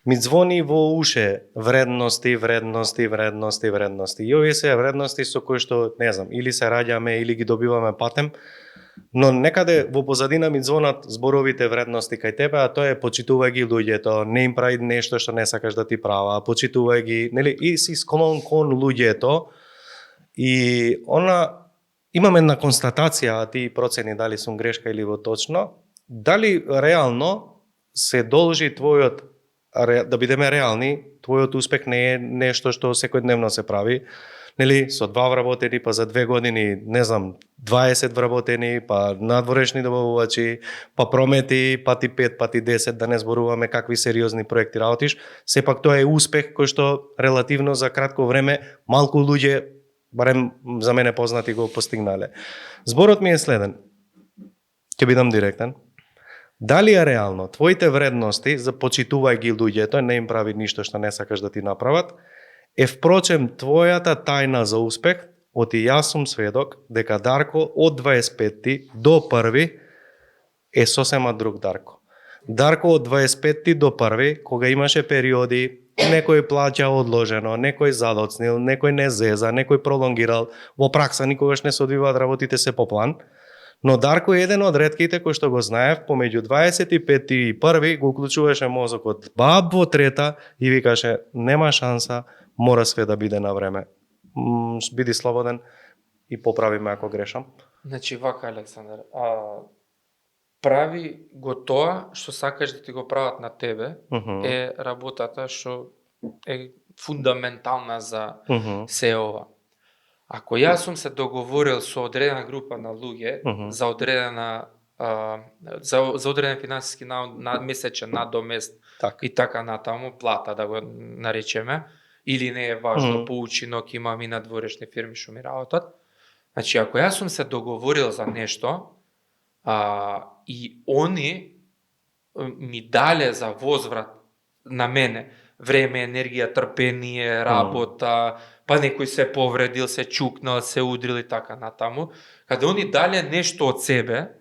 ми звони во уше вредности. И овие се вредности со кои што, не знам, или се раѓаме, или ги добиваме патем, но некаде во позадина ми звонат зборовите вредности кај тебе, а тоа е почитувај ги луѓето, не им прави нешто што не сакаш да ти права, почитувај ги, нели, и си склон кон луѓето. И имам една констатација, а ти процени дали сум грешка или во точно, дали реално се должи твојот, да бидеме реални, твојот успех не е нешто што секојдневно се прави, нели, со 2 вработени, па за 2 години, не знам, 20 вработени, па надворешни добавувачи, па промети, пати 5, пати 10, да не зборуваме какви сериозни проекти работиш, сепак тоа е успех кој што релативно за кратко време малку луѓе, барем за мене познати, го постигнале. Зборот ми е следен. Ќе бидам директен. Дали е реално твоите вредности за почитувај ги луѓето, не им прави ништо што не сакаш да ти направат, е впрочем твојата тајна за успех, оти јас сум сведок дека Дарко од 25 до 1 е сосема друг Дарко. Дарко од 25 до 1, кога имаше периоди, некој плаќа одложено, некој задоцнил, некој не зеза, некој пролонгирал, во пракса никогаш не се одвиваат работите се по план, но Дарко е еден од ретките кој што го знаев, помеѓу 25 и 1 го уклучуваше мозокот баб во трета и викаше нема шанса, мора све да биде на време. Биди слободен и поправи ме ако грешам. Значи, вака, Александар, прави го тоа што сакаш да ти го прават на тебе, е работата што е фундаментална за се ова. Ако јас сум се договорил со одредена група на луѓе за одредена за одреден финансиски месечен надомест и така натаму, плата да го наречеме, или не е важно, по учинок имам и надворешни фирми што ми работат. Значи, ако јас сум се договорил за нешто, и они ми дале за возврат на мене време, енергија, трпение, работа, па некој се повредил, се чукнал, се удрил и така натаму, каде они дале нешто од себе,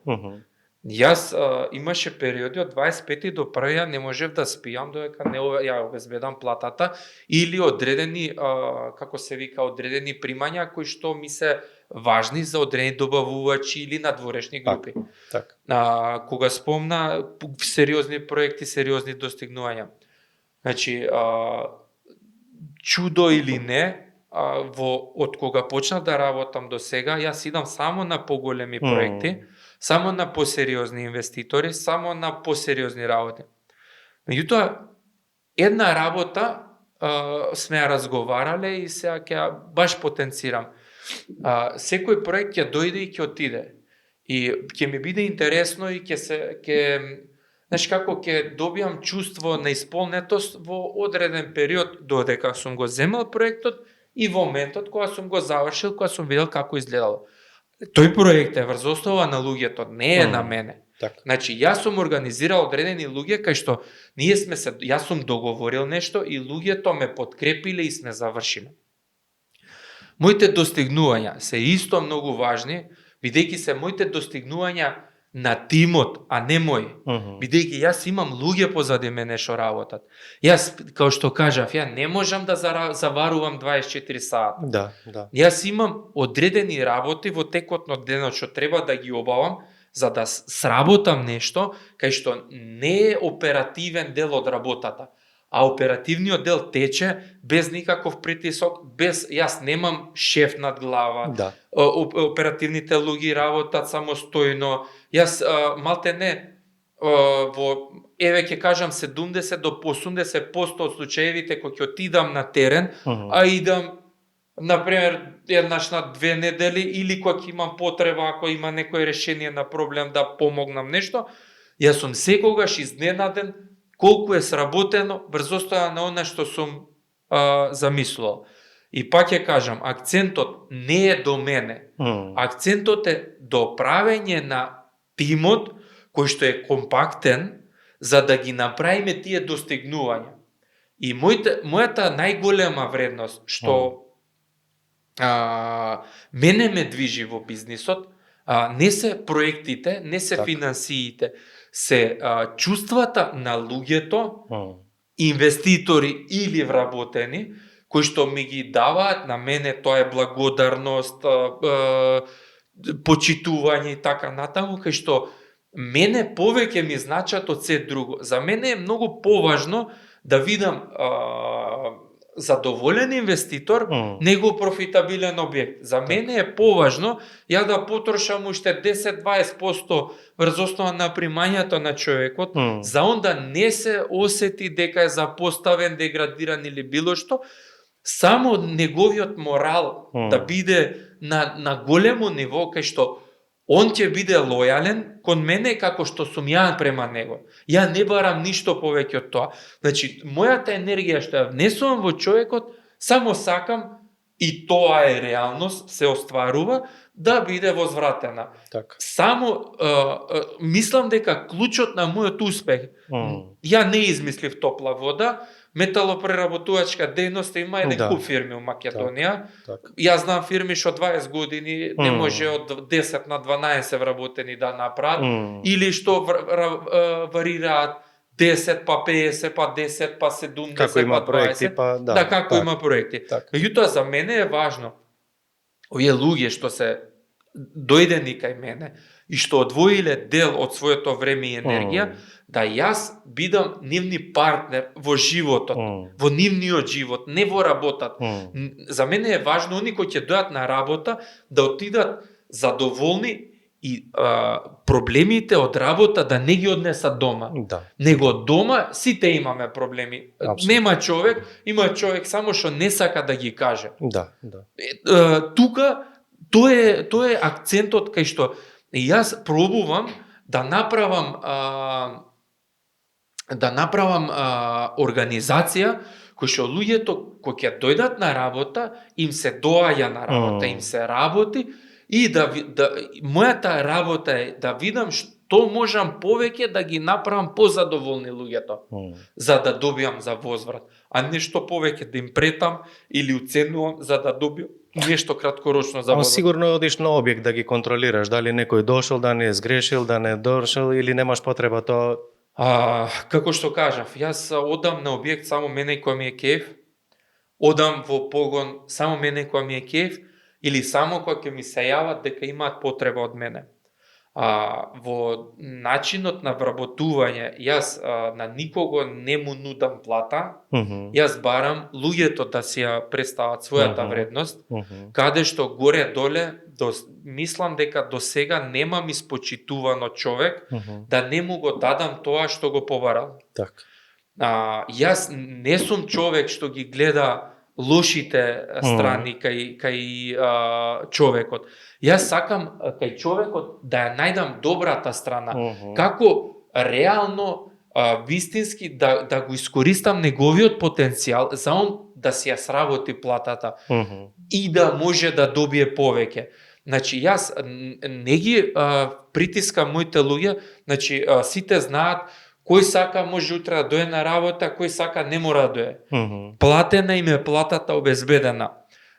јас имаше периоди од 25 до 1 ја не можев да спијам додека не ја обезбедам платата или одредени, како се вика, одредени примања кои што ми се важни за одредени добавувачи или надворешни групи. Кога спомна сериозни проекти, сериозни достигнувања. Значи, чудо или не, од кога почнав да работам до сега, јас идам само на поголеми проекти, само на посериозни инвеститори, само на посериозни работи. Меѓутоа, една работа сме ја разговарале и сега ќе баш потенцирам. Секој проект ќе дојде и ќе отиде. И ќе ми биде интересно и знаеш како ќе добијам чувство на исполнетост во одреден период додека сум го земал проектот и во моментот кога сум го завршил, кога сум видел како изгледало. Тој проект е врз основа на луѓето, не е на мене. Значи, јас сум организирал одредени луѓе кај што јас сум договорил нешто и луѓето ме подкрепиле и сме завршиле. Моите достигнувања се исто многу важни, бидејќи се моите достигнувања на тимот, а не мој. Бидејќи јас имам луѓе позади мене што работат. Јас, као што кажав, ја не можам да заварувам 24 сата. Да, да. Јас имам одредени работи во текот на денот што треба да ги обавам, за да сработам нешто, кај што не е оперативен дел од работата. А оперативниот дел тече без никаков притисок, без јас немам шеф над глава. Да. Оперативните луѓе работат самостојно. Јас малтене во еве ќе кажам 70 до 80% од случаевите кога ќе отидам на терен, а идам например еднаш на 2 недели или кога ќе имам потреба ако има некој решение на проблем да помогнам нешто, јас сум секогаш изненаден колку е сработено врз основа на она што сум замислувал. И пак ќе кажам, акцентот не е до мене. Акцентот е до правење на тимот кој што е компактен за да ги направиме тие достигнувања. И мојата најголема вредност што мене ме движи во бизнисот, не се проектите, не се финансиите, се чувствата на луѓето, инвеститори или вработени, кои што ми ги даваат на мене, тоа е благодарност, почитување и така натаму, кај што мене повеќе ми значат од се друго. За мене е многу поважно да видам задоволен инвеститор него профитабилен објект. За мене е поважно ја да потрошам уште 10-20% врз основа на примањето на човекот, за он да не се осети дека е запоставен, деградиран или било што, само неговиот морал да биде на големо ниво, кај што он ќе биде лојален кон мене како што сум ја према него. Ја не барам ништо повеќе од тоа. Значи, мојата енергија што ја внесувам во човекот, само сакам, и тоа е реалност, се остварува, да биде возвратена. Так. Само мислам дека клучот на мојот успех, ја не измислив топла вода, металопреработувачка дејност има еден куп фирми у Македонија. Так. Јас знам фирми што 20 години не може од 10 на 12 вработени да направат, или што варираат 10 па 50 па 10 па 70 како има па 20. проекти, па да. Како има проекти. Меѓутоа за мене е важно овие луѓе што се дојдени кај мене и што одвоиле дел од своето време и енергија, да јас бидам нивни партнер во животот, во нивниот живот, не во работата. За мене е важно они кои ќе дојат на работа да отидат задоволни и проблемите од работа да не ги однесат дома. Да. Него од дома сите имаме проблеми. Абсолютно. Нема човек, има човек само што не сака да ги каже. Да. Тука тоа е акцентот кај што јас пробувам да направам организација кој што луѓето кои ќе дојдат на работа, им се доаѓа на работа, им се работи и мојата работа е да видам што можам повеќе да ги направам позадоволни луѓето, за да добиам за возврат, а нешто повеќе да им претам или уценувам за да добиам нешто краткорочно за возврат. Сигурно одиш на објект да ги контролираш, дали некој дошол, да не сгрешил, да не дошол или немаш потреба тоа. Како што кажав, јас одам на објект само мене кој ми е кеф, одам во погон само мене кој ми е кеф, или само кога ќе ми се јават дека имаат потреба од мене. Во начинот на вработување, јас на никого не му нудам плата, јас барам луѓето да си ја представат својата вредност, каде што горе-доле, мислам дека до сега немам испочитувано човек да не му го дадам тоа што го побарал. Так. Јас не сум човек што ги гледа лошите страни кај човекот. Јас сакам кај човекот да ја најдам добрата страна. Како реално, вистински да го искористам неговиот потенцијал за он да си ја сработи платата и да може да добие повеќе. Значи, јас не ги притискам моите луѓе, значи, сите знаат кој сака може утре да дојде на работа, кој сака не мора да дојде. Платена им е платата обезбедена.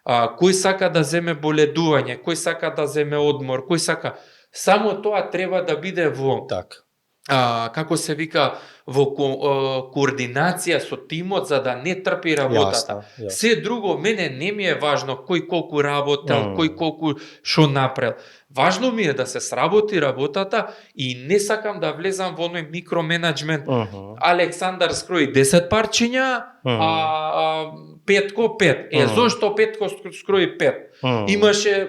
Кој сака да земе боледување, кој сака да земе одмор, кој сака... Само тоа треба да биде во Така. како се вика, во координација со тимот за да не трпи работата. Јасно, јасно. Се друго мене не ми е важно кој колку работел, кој колку што направил. Важно ми е да се сработи работата и не сакам да влезам во оној микроменеджмент. Александар скрои 10 парчиња, а Петко 5. Зошто Петко скрои 5? Имаше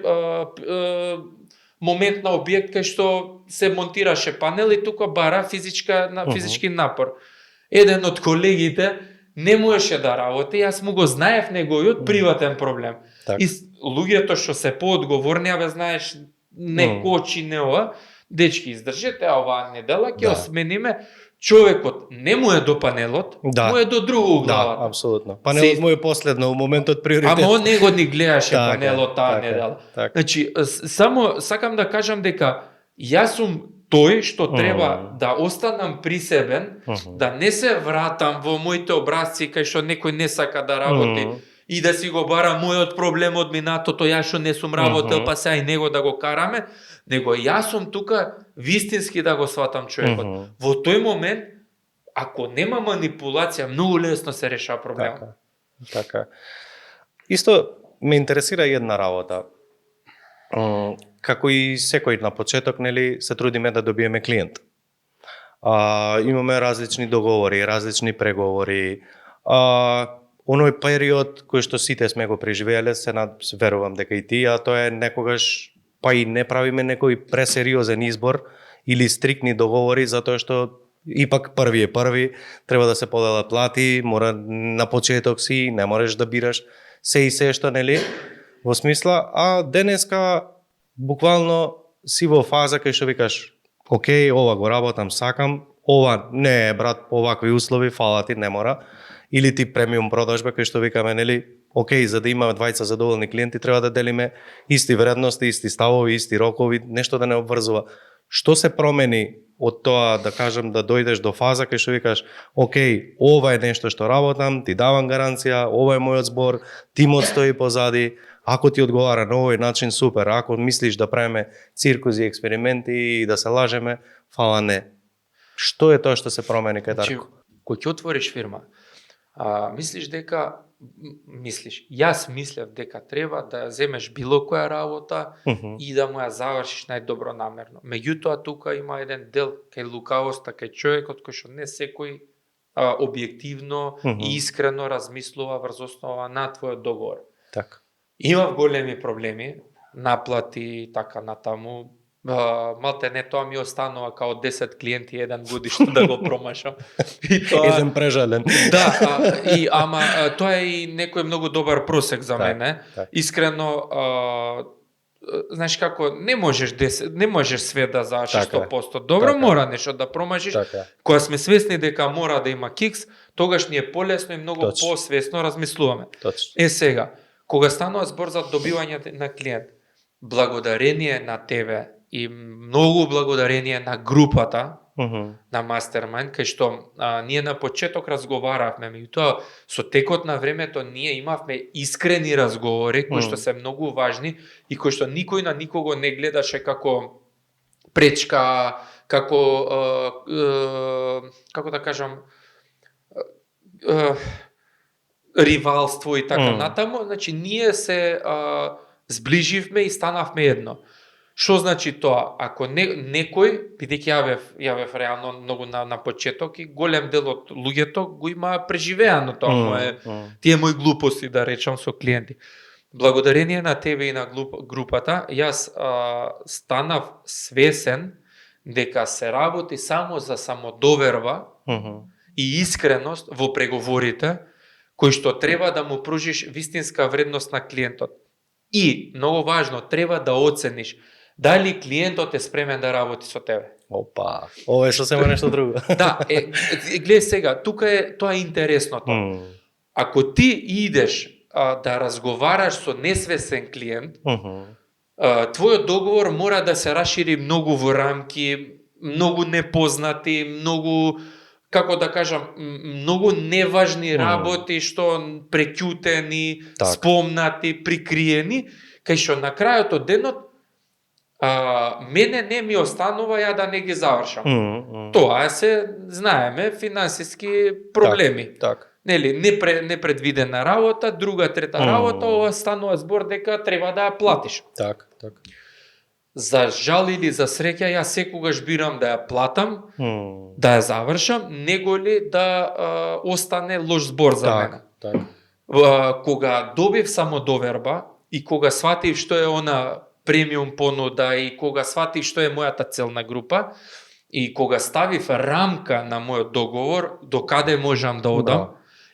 момент на објект кај што се монтираше панел и тука бара физички напор. Еден од колегите не можеше да работи, јас му го знаев неговиот приватен проблем. Так. И луѓето што се поодговорни, знаеш, не кочи, не ова, дечки издржете, а оваа недела ќе осмениме. Човекот не му е до панелот, му е до друго главата. Да, апсолутно. Панелот му е последно, моментот приоритет. Ама он него ни гледаше панелот таа недела. Значи, само сакам да кажам дека јас сум тој што треба да останам присебен, да не се вратам во моите образци кај што некој не сака да работи и да си го бара мојот проблем од минатото, јас што не сум работел, па сега и него да го караме, него јас сум тука вистински да го сватам човекот. Во тој момент, ако нема манипулација, многу лесно се решава проблемот. Така. Исто ме интересира една работа. Како и секој на почеток, нели, се трудиме да добиеме клиент. Имаме различни договори, различни преговори. Оној период кој што сите сме го преживееле, се верувам дека и ти, а тоа е некогаш па и не правиме некој пресериозен избор или стрикни договори, затоа што ипак први е први, треба да се поделат плати, мора на почеток си, не можеш да бираш се и се што, нели, во смисла, а денеска буквално си во фаза кај што викаш, окей, ова го работам, сакам, ова не е, брат, по овакви услови, фала ти, не мора, или ти премиум продажба кај што викаме, нели, окей, за да имаме двајца задоволни клиенти, треба да делиме исти вредности, исти ставови, исти рокови, нешто да не обврзува. Што се промени од тоа, да кажам, да дојдеш до фаза кај што викаш, окей, ова е нешто што работам, ти давам гаранција, ова е мојот збор, тимот стои позади, ако ти одговара на овој начин, супер, ако мислиш да правиме циркузи, експерименти и да се лажеме, фала не. Што е тоа што се промени кај Дарко? Кога ќе отвориш фирма, јас мислев дека треба да земеш било која работа и да му ја завршиш најдобро намерно. Меѓутоа, тука има еден дел кај лукавоста, кај човекот кој што не секој објективно и искрено размислува врз основа на твојот договор. Така. Имав големи проблеми, наплати, така натаму. Малте не, тоа ми останува као 10 клиенти еден годишно да го промашам. И тоа... Еден прежален. Да, ама тоа е и некој многу добар просек за мене. Искрено, знаеш како, не можеш све да завршиш 100%. Добро, мора нешто да промашиш. Кога сме свесни дека мора да има кикс, тогаш ни е полесно и многу посвесно размислуваме. Сега, кога станува збор за добивање на клиент, благодарение на тебе и многу благодарение на групата на Mastermind, кај што ние на почеток разговаравме, меѓутоа со текот на времето ние имавме искрени разговори кои што се многу важни и кои што никој на никого не гледаше како пречка, како да кажам, ривалство и така натаму. Значи ние се зближивме и станавме едно. Што значи тоа? Ако некој, бидејќи јавев реално многу на почеток и голем дел од луѓето го има преживеано тоа тие мои глупости, да речам, со клиенти. Благодарение на тебе и на групата, јас станав свесен дека се работи само за самодоверба и искреност во преговорите, кој што треба да му пружиш вистинска вредност на клиентот. И, многу важно, треба да оцениш дали клиентот е спремен да работи со тебе. Опа, ова е сосема нешто друго. Да, гледај сега, тука е тоа интересното. Ако ти идеш да разговараш со несвесен клиент, твојот договор мора да се расшири многу во рамки, многу непознати, многу, како да кажам, многу неважни работи што преќутени, спомнати, прикриени, кај што на крајот од денот мене не ми останува ја да не ги завршам. Мгм. Тоа се, знаеме, финансиски проблеми. Так. Нели, непредвидена работа, друга, трета работа, ова станува збор дека треба да ја платиш. Так. За жал или за среќа, јас секогаш бирам да ја платам, Мгм. да ја завршам, него ли да остане лош збор за мене. Так. Кога добив самодоверба и кога сватив што е она премиум понуда и кога сватив што е мојата целна група и кога ставив рамка на мојот договор до каде можам да одам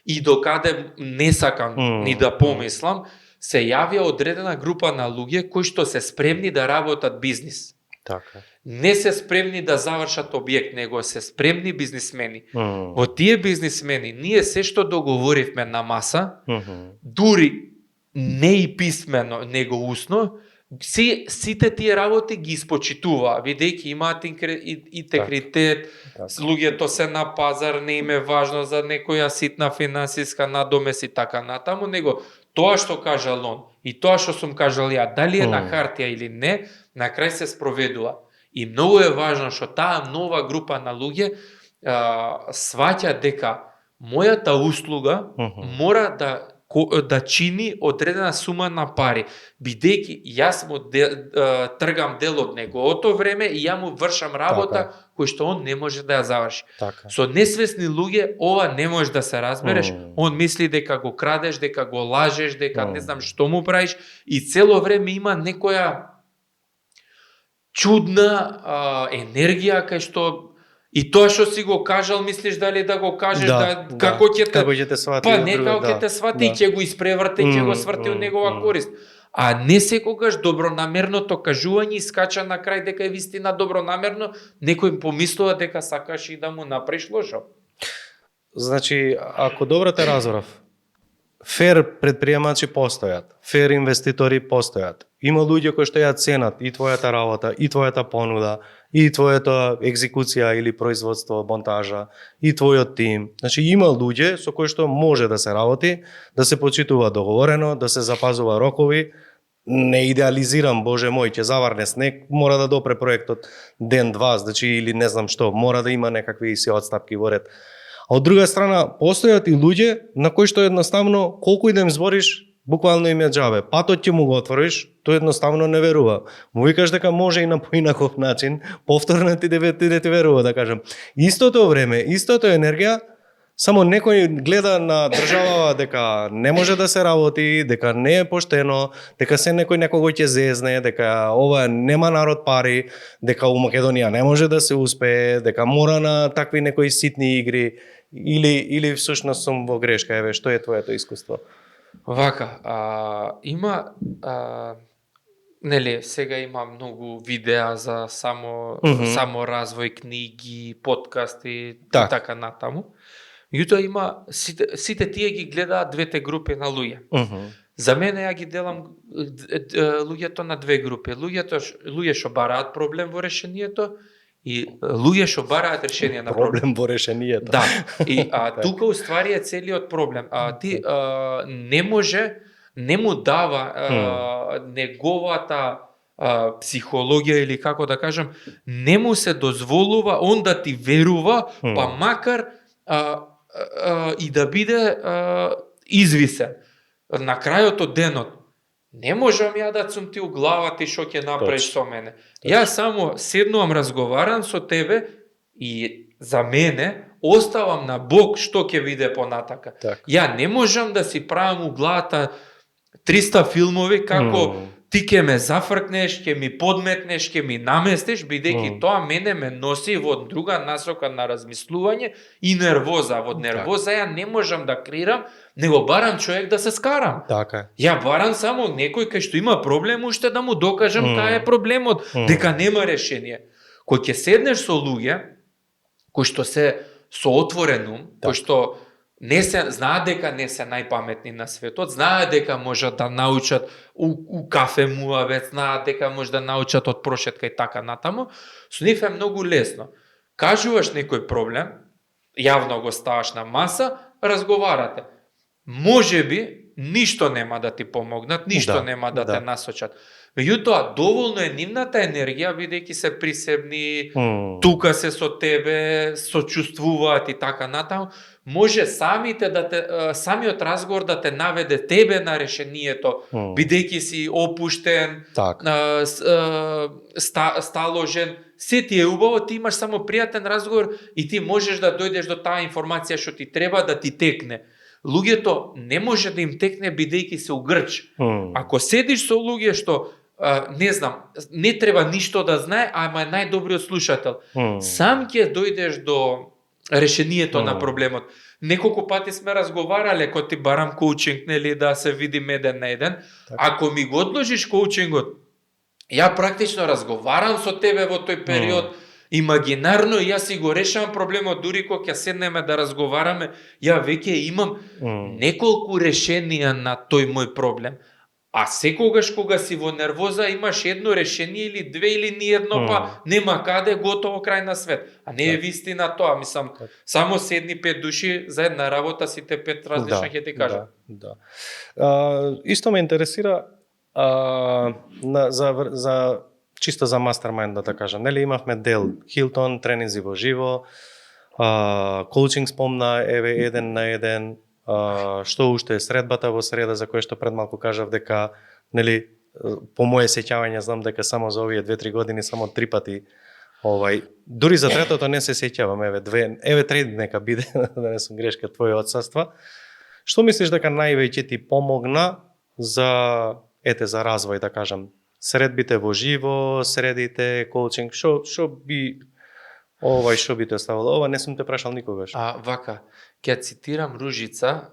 и до каде не сакам ни да помислам, се јавија одредена група на луѓе кои што се спремни да работат бизнис. Така. Не се спремни да завршат објект, него се спремни бизнисмени. Мгм. Во тие бизнисмени, ние се што договоривме на маса, Мгм. дури не и писмено, него усно, сите тие работи ги испочитува, бидејќи имаат интегритет, луѓето се на пазар, не им е важно за некоја ситна финансиска надомес и така натаму, него тоа што кажал он и тоа што сум кажал ја, дали е на хартија или не, на крај се спроведува. И многу е важно што таа нова група на луѓе сваќа дека мојата услуга мора да чини одредена сума на пари, бидејќи јас му тргам дел од неговото време и ја му вршам работа кој што он не може да ја заврши. Така. Со несвесни луѓе ова не може да се разбереш, он мисли дека го крадеш, дека го лажеш, дека не знам што му правиш и цело време има некоја чудна енергија кај што и тоа што си го кажал, мислиш дали да го кажеш, како ќе те свати. Па не како ќе те свати, ќе го испреврте, ќе го сврти од негова корист. А не секогаш добронамерното кажување искача на крај дека е вистина добронамерно, некој помислува дека сакаш и да му направиш лошо. Значи, ако добро те разбрав, фер предприемачи постојат, фер инвеститори постојат. Има луѓе кои што ја ценат и твојата работа, и твојата понуда, и твојата екзекуција или производство, монтажа, и твојот тим. Значи има луѓе со кои што може да се работи, да се почитува договорено, да се запазува рокови. Не идеализирам, боже мој, ќе заварне снег, мора да допре проектот ден-два, значи или не знам што, мора да има некакви си отстапки во ред. А од друга страна, постојат и луѓе на кои што едноставно, колку и да им збориш, буквално им е џабе. Патот ќе му го отвориш, тој едноставно не верува. Му викаш дека може и на поинаков начин, повторно ти да верува, да кажам. Истото време, истото енергија, само некој гледа на државава дека не може да се работи, дека не е поштено, дека се некој некого ќе зезне, дека ова нема народ пари, дека у Македонија не може да се успее, дека мора на такви некои ситни игри, или всушност сум во грешка, еве, што е твоето искуство? Вака, има нели, сега има многу видеа за само развој, книги, подкасти и така натаму. Јуто има сите тие ги гледаат двете групи на луѓе. За мене ја ги делам луѓето на две групи. Луѓе што бараат проблем во решението и луѓе што бараат решение на проблем во решението. Да. И тука уствари е целиот проблем. Ти не му дава неговата психологија или како да кажам, не му се дозволува он да ти верува, па макар и да биде извисен. На крајот од денот, не можам ја да сум ти у главата и што ќе направиш со мене. Јас само седнувам, разговарам со тебе и за мене оставам на Бог што ќе биде понатака. Ја не можам да си правам у главата 300 филмови како ти ќе ме зафркнеш, ќе ми подметнеш, ќе ми наместиш, бидејќи тоа мене ме носи во друга насока на размислување и нервоза. Во нервоза ја не можам да креирам, него барам човек да се скарам. Така. Ја барам само некој кај што има проблем уште да му докажам кај е проблемот, дека нема решение. Кој ќе седнеш со луѓе кои што се со отворен ум, кои што знаат дека не се најпаметни на светот, знаат дека можат да научат у кафе муавет, знаат дека може да научат од прошетка и така натаму, со нив е многу лесно. Кажуваш некој проблем, јавно го ставаш на маса, разговарате. Можеби ништо нема да ти помогнат, ништо Да, нема да да. те насочат. Меѓутоа, доволно е нивната енергија, бидејќи се присебни, тука се со тебе, сочувствуваат и така натаму, може самиот разговор да те наведе тебе на решението, бидејќи си опуштен, Така. сталожен, се ти е убаво, ти имаш само пријатен разговор и ти можеш да дојдеш до таа информација што ти треба да ти текне. Луѓето не може да им текне бидејќи се угрч. Ако седиш со луѓе што не знам, не треба ништо да знае, ама е најдобриот слушател, сам ќе дојдеш до решението на проблемот. Неколку пати сме разговарале, кога ти барам коучинг, нели, да се видиме еден на еден. Ако ми го одложиш коучингот, ја практично разговарам со тебе во тој период, имагинарно, и јас си го решавам проблемот, дури кога ќе седнеме да разговараме, ја веќе имам неколку решенија на тој мој проблем. А секогаш кога си во нервоза имаш едно решение или две или ни едно, па нема каде, готово, крај на свет. А не е вистина тоа, мислам, само седни 5 души за една работа, сите 5 различни ќе ти кажат. Да. Исто ме интересира за чисто за мастермајнд, да кажам. Нели имавме дел Хилтон, тренинзи во живо, коучинг спомна, еве еден на еден, што уште е средбата во среда, за која што пред малку кажав дека, нели, по моje сеќавање знам дека само за овие 2-3 години само 3 пати дури за третото не се сеќавам, еве трети нека биде да не сум грешка твоја отсуства. Што мислиш дека највеќе ти помогна за развој, да кажам, средбите во живо, средите, коучинг, што би те оставило? Ова не сум те прашал никогаш. Вака, ќе цитирам Ружица,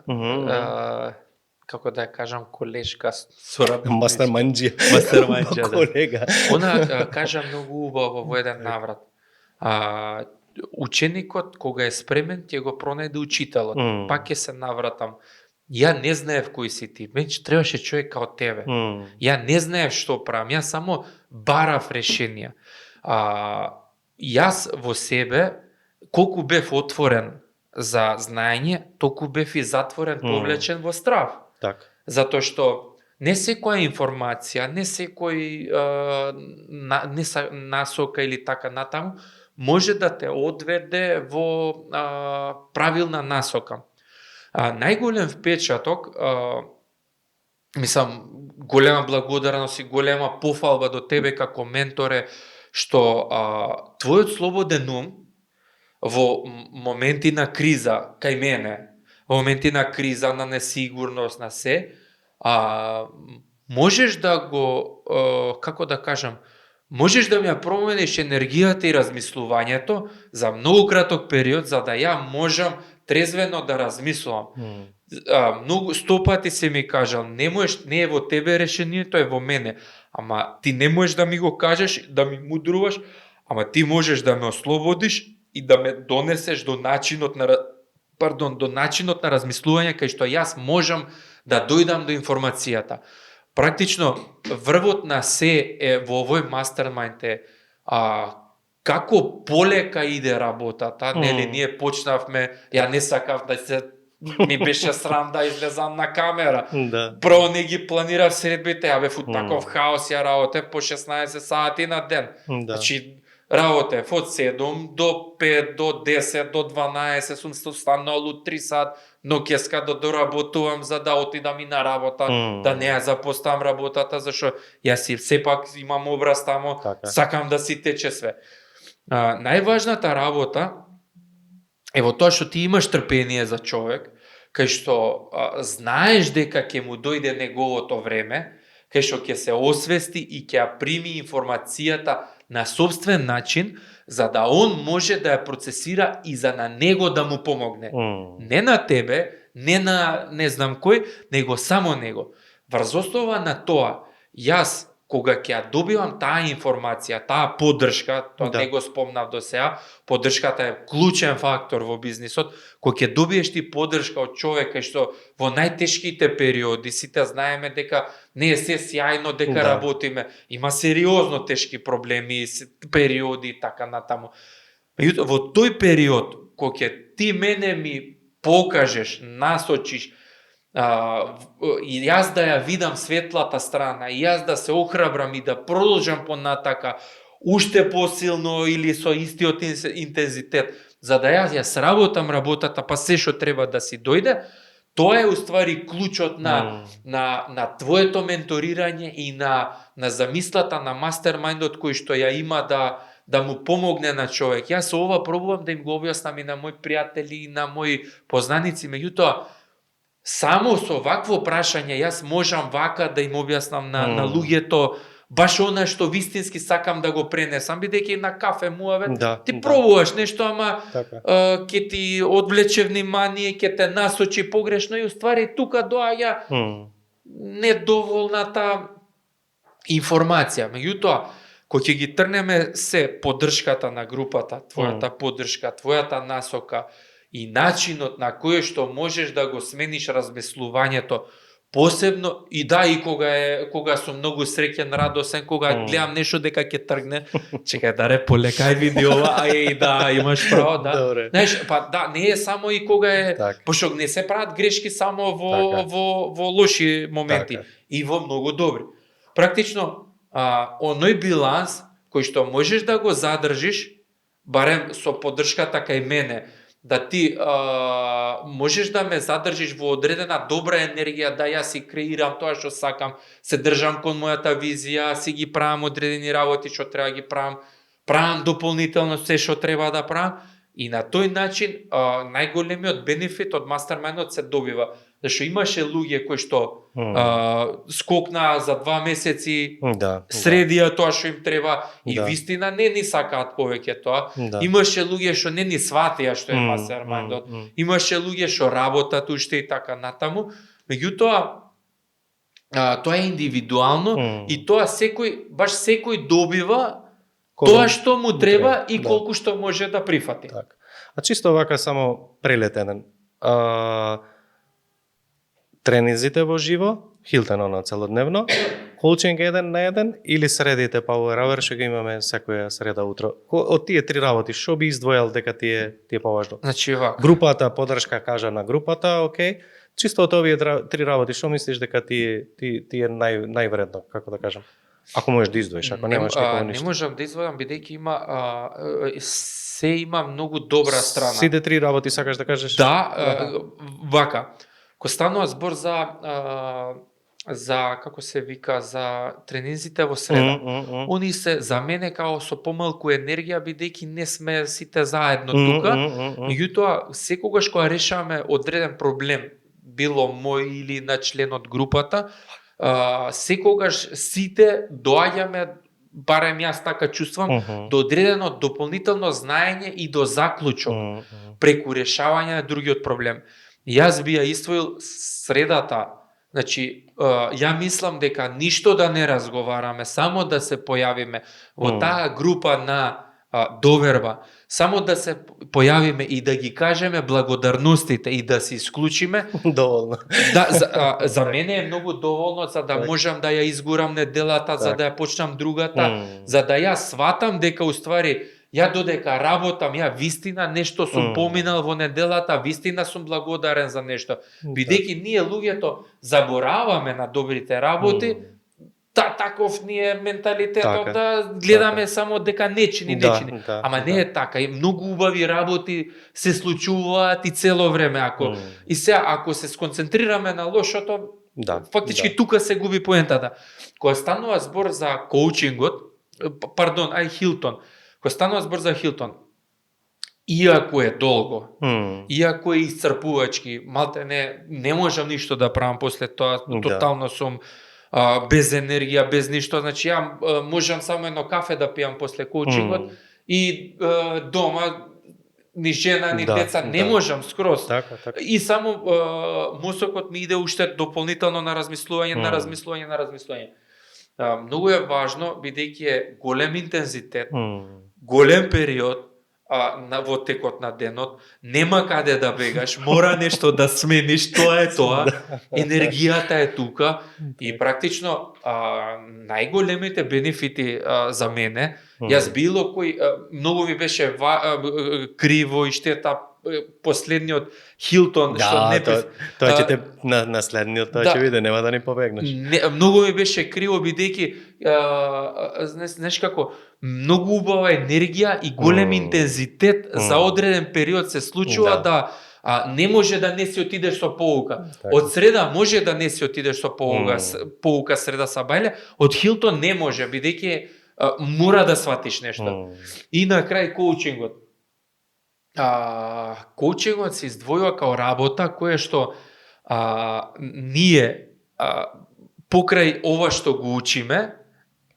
како да ја кажам, колешка соработница. Мастермајнџија, колега. Она кажа многу убаво во еден наврат. Ученикот кога е спремен ќе го пронајде учителот. Пак ќе се навратам. Ја не знаев кој си ти, мене требаше човек као тебе. Ја не знаев што правам, ја само барав решенија. Јас во себе, колку бев отворен за знаење, толку бев и затворен, повлечен во страв. Так. Затоа што не секоја информација, не секој насока или така натаму може да те одведе во правилна насока. Најголем впечаток, мислам, голема благодарност и голема пофалба до тебе како менторе, што твојот слободен ум во моменти на криза кај мене, во моменти на криза, на несигурност, на се, можеш да го, како да кажам, можеш да ми ја промениш енергијата и размислувањето за многу краток период, за да ја можам трезвено да размислувам. Многу 100 пати се ми кажал, не е во тебе решението, е во мене. Ама ти не можеш да ми го кажеш, да ми мудруваш, ама ти можеш да ме ослободиш и да ме донесеш до начинот на размислување, кај што јас можам да дојдам до информацијата. Практично, врвот на се е во овој мастермајнд е како полека иде работата, нели, ние почнавме, ја не сакав да се, ми беше срам да излезам на камера. Прво не ги планирав средбите, ја бев у таков хаос, ја работев по 16 сати на ден. Значи, работев од 7 до 5, до 10, до 12, сум станал у 3 сат, ноќеска да доработувам за да отидам и на работа, да не ја запоставам работата, зашто јас си сепак имам образ тамо, сакам да си тече све. Најважната работа е во тоа што ти имаш трпение за човек, кај што знаеш дека ќе му дојде неговото време, кај што ќе се освести и ќе ја прими информацијата на собствен начин, за да он може да ја процесира и за на него да му помогне. Не на тебе, не на не знам кој, него само него. Врз основа на тоа, јас кога ќе ја добивам таа информација, таа поддршка, тоа не го спомнав до сега, поддршката е клучен фактор во бизнисот, кога ќе добиеш ти поддршка од човек кај што во најтешките периоди, сите знаеме дека не е се сјајно дека работиме, има сериозно тешки проблеми, периоди и така натаму. Во тој период, кога ќе ти мене ми покажеш, насочиш, и јас да ја видам светлата страна, и јас да се охрабрам и да продолжам понатака, уште посилно или со истиот интензитет, за да јас ја сработам работата, па се што треба да си дојде, тоа е уствари клучот на твоето менторирање и на замислата на мастермајндот кој што ја има да му помогне на човек. Јас ова пробувам да им го објаснам и на мои пријатели и на мои познаници, меѓутоа само со вакво прашање јас можам вака да им објаснам на луѓето баш она што вистински сакам да го пренесам, бидејќи на кафе муавет ти пробуваш нешто, ама ќе ти одвлече внимание, ќе те насочи погрешно и уствари тука доаѓа недоволната информација. Меѓутоа, кој ќе ги трнеме се поддршката на групата, твојата поддршка, твојата насока и начинот на кој што можеш да го смениш размислувањето, посебно и кога сум многу среќен, радосен, кога гледам нешто дека ќе тргне, чекај да полека види ова, имаш право, Знаеш, не е само и кога е, пошто не се прават грешки само во лоши моменти, и во многу добри. Практично, оној биланс кој што можеш да го задржиш, барем со поддршката кај мене, да ти можеш да ме задржиш во одредена добра енергија, да јас си креирам тоа што сакам, се држам кон мојата визија, си ги правам одредени работи што треба да ги правам дополнително се што треба да правам, и на тој начин најголемиот бенефит од мастермајндот се добива. Зашто имаше луѓе кои што скокнаа за 2 месеци, средија тоа што им треба и вистина не ни сакаат повеќе тоа. Имаше луѓе што не ни сватија што е мастермајндот. Имаше луѓе што работат уште и така натаму. Меѓутоа, тоа е индивидуално и тоа секој добива тоа што му треба и колку што може да прифати. А чисто вака само прелетен. Тренинзите во живо, Хилтон она целодневно, коучинг 1 на 1 или средите Power Hour што ги имаме секоја среда утро. Од тие три работи што би издвојал дека ти е поважно? Значи вака. Групата, поддршка кажа на групата, окей. Чисто од овие три работи што мислиш дека ти е највредно, како да кажам? Ако можеш да издвоиш, ако немаш никога ништо. Не можам да издвојам бидејќи има многу добра страна. Сите три работи сакаш да кажеш? Вака. Ко станува збор за како се вика, за тренинзите во среда. Они се за мене као со помалку енергија, бидејќи не сме сите заедно тука. Меѓутоа, секогаш кога решаваме одреден проблем, било мој или на член од групата, секогаш сите доаѓаме, барем јас така чувствам, до одредено дополнително знаење и до заклучок преку решавање на другиот проблем. Јас би ја иствоил средата. Значи, ја мислам дека ништо да не разговараме, само да се појавиме во таа група на доверба, само да се појавиме и да ги кажеме благодарностите и да се исклучиме. Доволно. За мене е многу доволно за да можам да ја изгурам неделата, за да ја почнам другата, за да ја сватам дека уствари ја додека работам, ја вистина нешто сум поминал во неделата, вистина сум благодарен за нешто. Бидејќи ние луѓето забораваме на добрите работи, таков ни е менталитетот да гледаме само дека нечини. Ама не е така. И многу убави работи се случуваат и цело време. Ако се сконцентрираме на лошото, фактички тука се губи поентата. Кога станува збор за коучингот, Хилтон, кога станува збор за Хилтон, иако е долго, иако е исцрпувачки, малте не можам ништо да правам после тоа, тотално сум без енергија, без ништо, значи ја можам само едно кафе да пијам после коучингот и дома ни жена, ни деца, не можам скроз. И само мозокот ми иде уште дополнително на размислување. Многу е важно, бидејќи е голем интензитет, голем период во текот на денот, нема каде да бегаш, мора нешто да смениш, тоа е тоа, енергијата е тука и практично најголемите бенефити за мене Јас било кој, многу ми беше криво и штета последниот Хилтон, што Да, не тоа ќе те на следниот, тоа ќе биде, нема да ни побегнеш. многу ми беше криво бидејќи знаеш како многу убава енергија и голем интензитет за одреден период се случува да не може да не си отидеш со поука. Од среда може да не си отидеш со поука среда сабајле, од Хилтон не може бидејќи мора да сватиш нешто. И на крај коучингот. Коучингот се издвојува као работа која што ние покрај ова што го учиме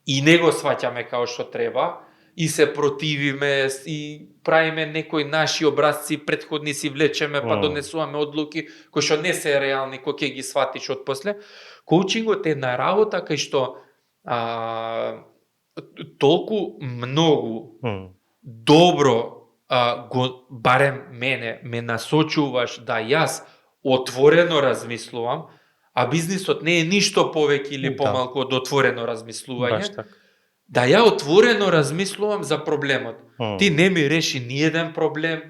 и не го сваќаме као што треба и се противиме и правиме некои наши образци претходни си влечеме па донесуваме одлуки кои што не се реални кои ќе ги сватиш отпосле. Коучингот е една работа кај што толку многу добро барем мене ме насочуваш да јас отворено размислувам, а бизнисот не е ништо повеќе или помалку од отворено размислување. Да ја отворено размислувам за проблемот. Ти не ми реши ниеден проблем,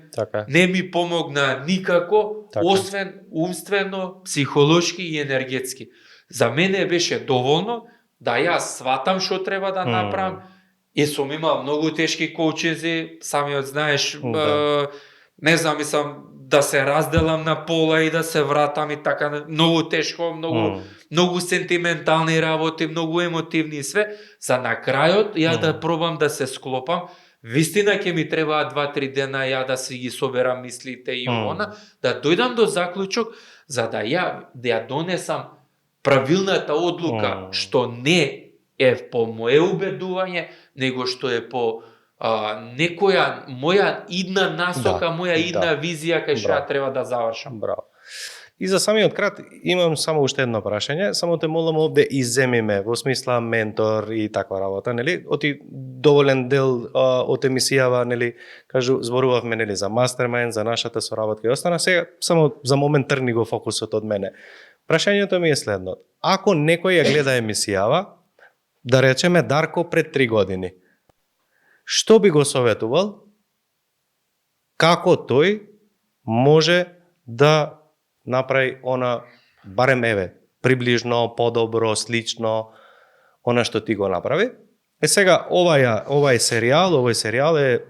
не ми помогна никако, освен умствено, психолошки и енергетски. За мене беше доволно да јас сватам што треба да направам. И сум имал многу тешки коучинзи, самиот знаеш, не знам, мислам да се разделам на пола и да се вратам и така, многу тешко, многу сентиментални работи, многу емотивни и све, за на крајот ја да пробам да се склопам. Вистина ќе ми требаат 2-3 дена ја да си ги соберам мислите и она, да дојдам до заклучок за да ја донесам правилната одлука, што не е по мое убедување, него што е по некоја моја идна насока, моја идна визија кај што ја треба да завршам. Браво. И за самиот крат имам само уште едно прашање, само те молам овде изземиме во смисла ментор и таква работа, нели? Оти доволен дел од емисијава, нели, кажу, зборувавме нели за мастермајнд, за нашата соработка и остана, сега само за момент тргни го фокусот од мене. Прашањето ми е следно. Ако некој ја гледа емисијава, да речеме Дарко пред 3 години, што би го советувал, како тој може да направи она, барем приближно, подобро, слично, она што ти го направи. Сега, овој серијал е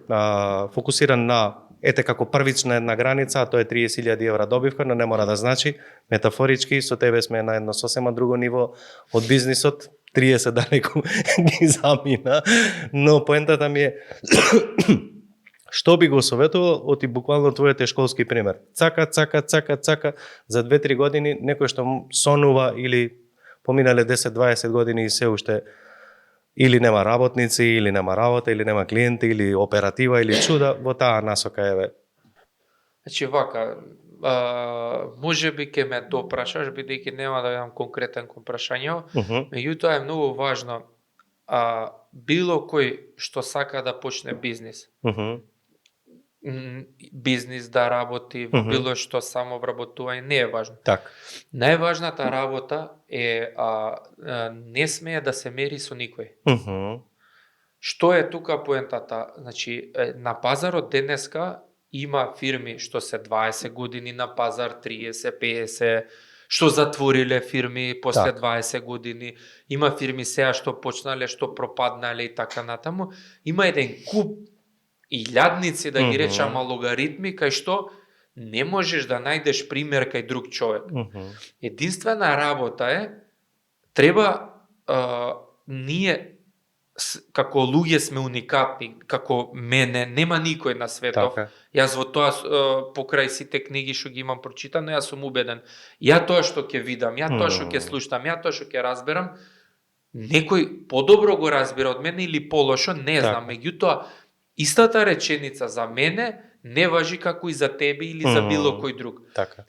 фокусиран на, како првична една граница, а тоа е 30.000 евра добивка, но не мора да значи, метафорички, со тебе сме на едно сосема друго ниво од бизнисот, 30 далеку ги замина, но поентата ми е што би го советувал од и буквално твојот школски пример. Цака, за 2-3 години некој што сонува или поминале 10-20 години и се уште или нема работници, или нема работа, или нема клиенти, или оператива, или чуда, во таа насока Значи вака, може би ќе ме допрашаш, бидејќи нема да имам конкретен кон прашањето, меѓутоа е многу важно, било кој што сака да почне бизнис, бизнис да работи, било што само вработување, не е важно. Најважната работа е не смее да се мери со никој. Што е тука поентата? Значи, на пазарот денеска има фирми што се 20 години на пазар, 30, 50, што затвориле фирми после 20 години, има фирми сега што почнале, што пропаднале и така натаму. Има еден куп илјадници, да ги речам, логаритми, кај што не можеш да најдеш пример кај друг човек. Единствена работа е, треба ние како луѓе сме уникатни, како мене, нема никој на светов. Јас во тоа, покрај сите книги што ги имам прочитано, јас сум убеден. Ја тоа што ќе видам, ја тоа што ќе слушам, ја тоа што ќе разберам, некој подобро го разбира од мене или полошо, не знам. Меѓутоа, истата реченица за мене не важи како и за тебе или за било кој друг.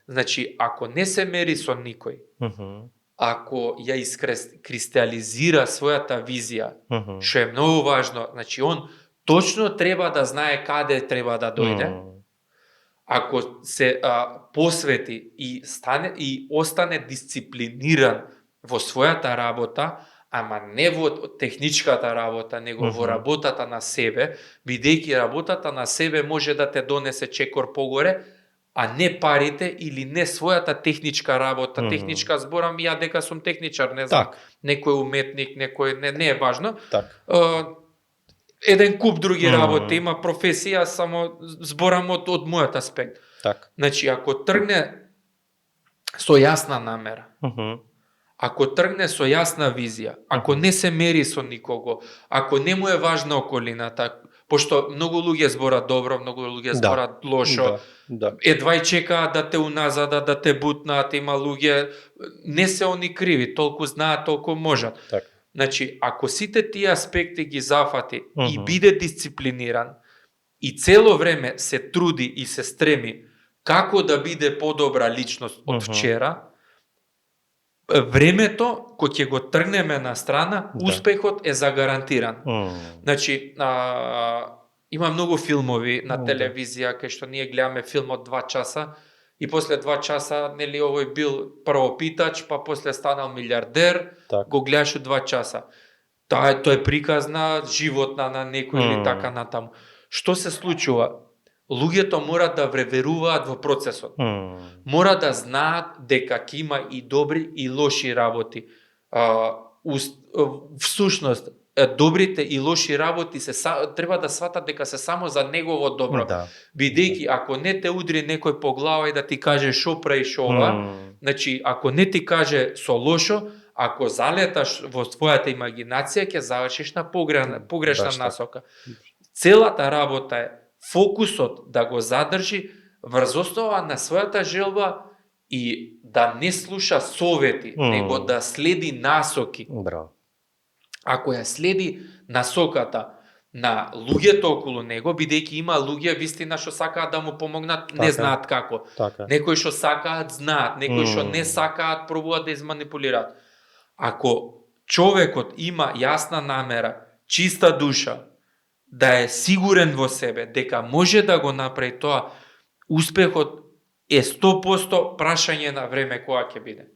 Значи, ако не се мери со никој, ако ја искристализира својата визија, што е многу важно, значи он точно треба да знае каде треба да дојде. Ако се посвети и остане дисциплиниран во својата работа, ама не во техничката работа, него во работата на себе, бидејќи работата на себе може да те донесе чекор погоре, а не парите или не својата техничка работа. Техничка зборам ја дека сум техничар, не знам, некој уметник, некој не е важно. Еден куп други работи, има професија, само зборам од мојот аспект. Значи, ако тргне со јасна намера, ако тргне со јасна визија, ако не се мери со никого, ако не му е важна околината, пошто многу луѓе зборат добро, многу луѓе зборат лошо, едва и чекаат да те уназадат, да те бутнаат, има луѓе, не се они криви, толку знаат, толку можат. Значи, ако сите тие аспекти ги зафати и биде дисциплиниран и цело време се труди и се стреми како да биде подобра личност од вчера, времето кој ќе го тргнеме на страна, успехот е загарантиран. Значи, има многу филмови на телевизија кај што ние гледаме филм од 2 часа и после 2 часа, нели, овој бил прво питач, па после станал милиардер, го гледаш 2 часа. Тоа е приказ на животна на некој или така натаму. Што се случува? Луѓето мора да веруваат во процесот. Мора да знаат дека ќе има и добри и лоши работи. Всушност, добрите и лоши работи треба да сватат дека се само за негово добро. Бидејќи ако не те удри некој по глава и да ти каже шо праиш ова, значи ако не ти каже со лошо, ако залеташ во својата имагинација, ќе завршиш на погрешна насока. Целата работа е фокусот да го задржи врз основа на својата желба и да не слуша совети, него да следи насоки. Ако ја следи насоката на луѓето околу него, бидејќи има луѓе вистина што сакаат да му помогнат, не знаат како. Некои што сакаат знаат, некои што не сакаат пробуваат да изманипулираат. Ако човекот има јасна намера, чиста душа, да е сигурен во себе, дека може да го направи тоа, успехот е 100% прашање на време кога ќе биде.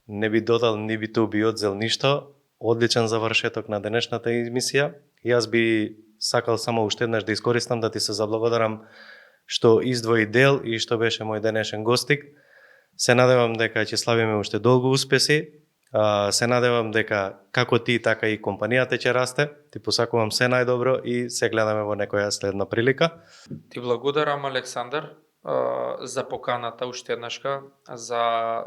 Не би додал, не би то би одзел ништо. Одличен завршеток на денешната емисија. Јас би сакал само уште еднаш да искористам да ти се заблагодарам што издвои дел и што беше мој денешен гостик. Се надевам дека ќе славиме уште долго успеси. Се надевам дека како ти, така и компанијата ќе расте. Ти посакувам се најдобро и се гледаме во некоја следна прилика. Ти благодарам, Александар, за поканата уште еднашка, за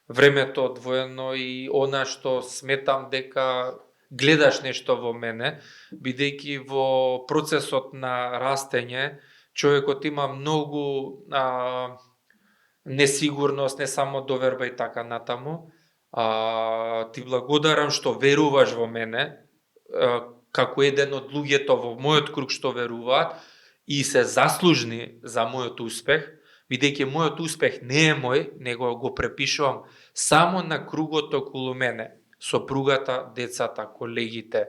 времето одвоено и она што сметам дека гледаш нешто во мене, бидејќи во процесот на растење човекот има многу несигурност, не само доверба и така натаму. Ти благодарам што веруваш во мене, како еден од луѓето во мојот круг што веруваат и се заслужни за мојот успех, бидејќи мојот успех не е мој, него го препишувам само на кругот околу мене, сопругата, децата, колегите,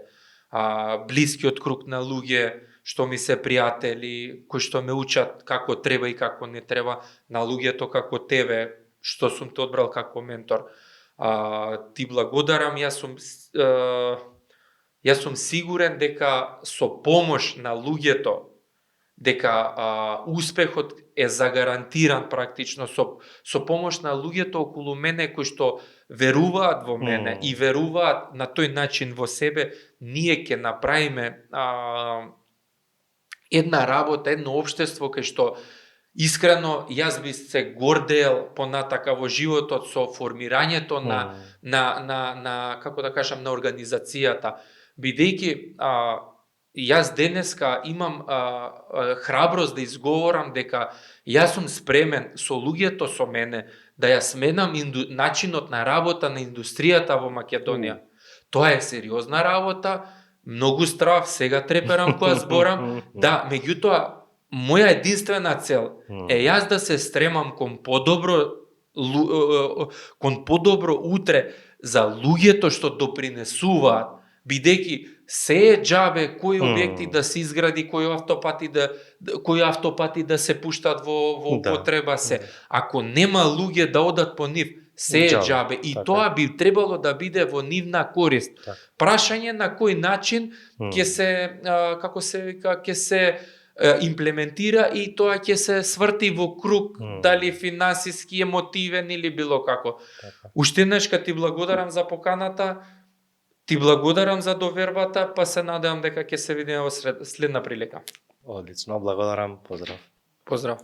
блискиот круг на луѓе што ми се пријатели, кои што ме учат како треба и како не треба, на луѓето како тебе, што сум те одбрал како ментор. Ти благодарам, јас сум сигурен дека со помош на луѓето, дека успехот е загарантиран практично со помош на луѓето околу мене кои што веруваат во мене и веруваат на тој начин во себе, ние ќе направиме една работа, едно општество кај што искрено јас би се гордеел понатака во животот со формирањето на како да кажам, на организацијата, бидејќи јас денеска имам храброст да изговорам дека јас сум спремен со луѓето со мене да ја сменам начинот на работа на индустријата во Македонија. Тоа е сериозна работа, многу страв, сега треперам кога зборам, да, меѓутоа моја единствена цел е јас да се стремам кон подобро утре за луѓето што допринесуваат, бидејќи се е џабе кои објекти да се изгради, кои автопати да се пуштат во употреба се. Ако нема луѓе да одат по нив, се е Џабе, џабе и така тоа би требало да биде во нивна корист. Така. Прашање на кој начин ќе се како се вика, ќе се имплементира и тоа ќе се сврти во круг, дали финансиски, емотивен или било како. Така. Уште еднашка ти благодарам за поканата, ти благодарам за довербата, па се надевам дека ќе се видиме во следна прилика. Одлично, благодарам, поздрав. Поздрав.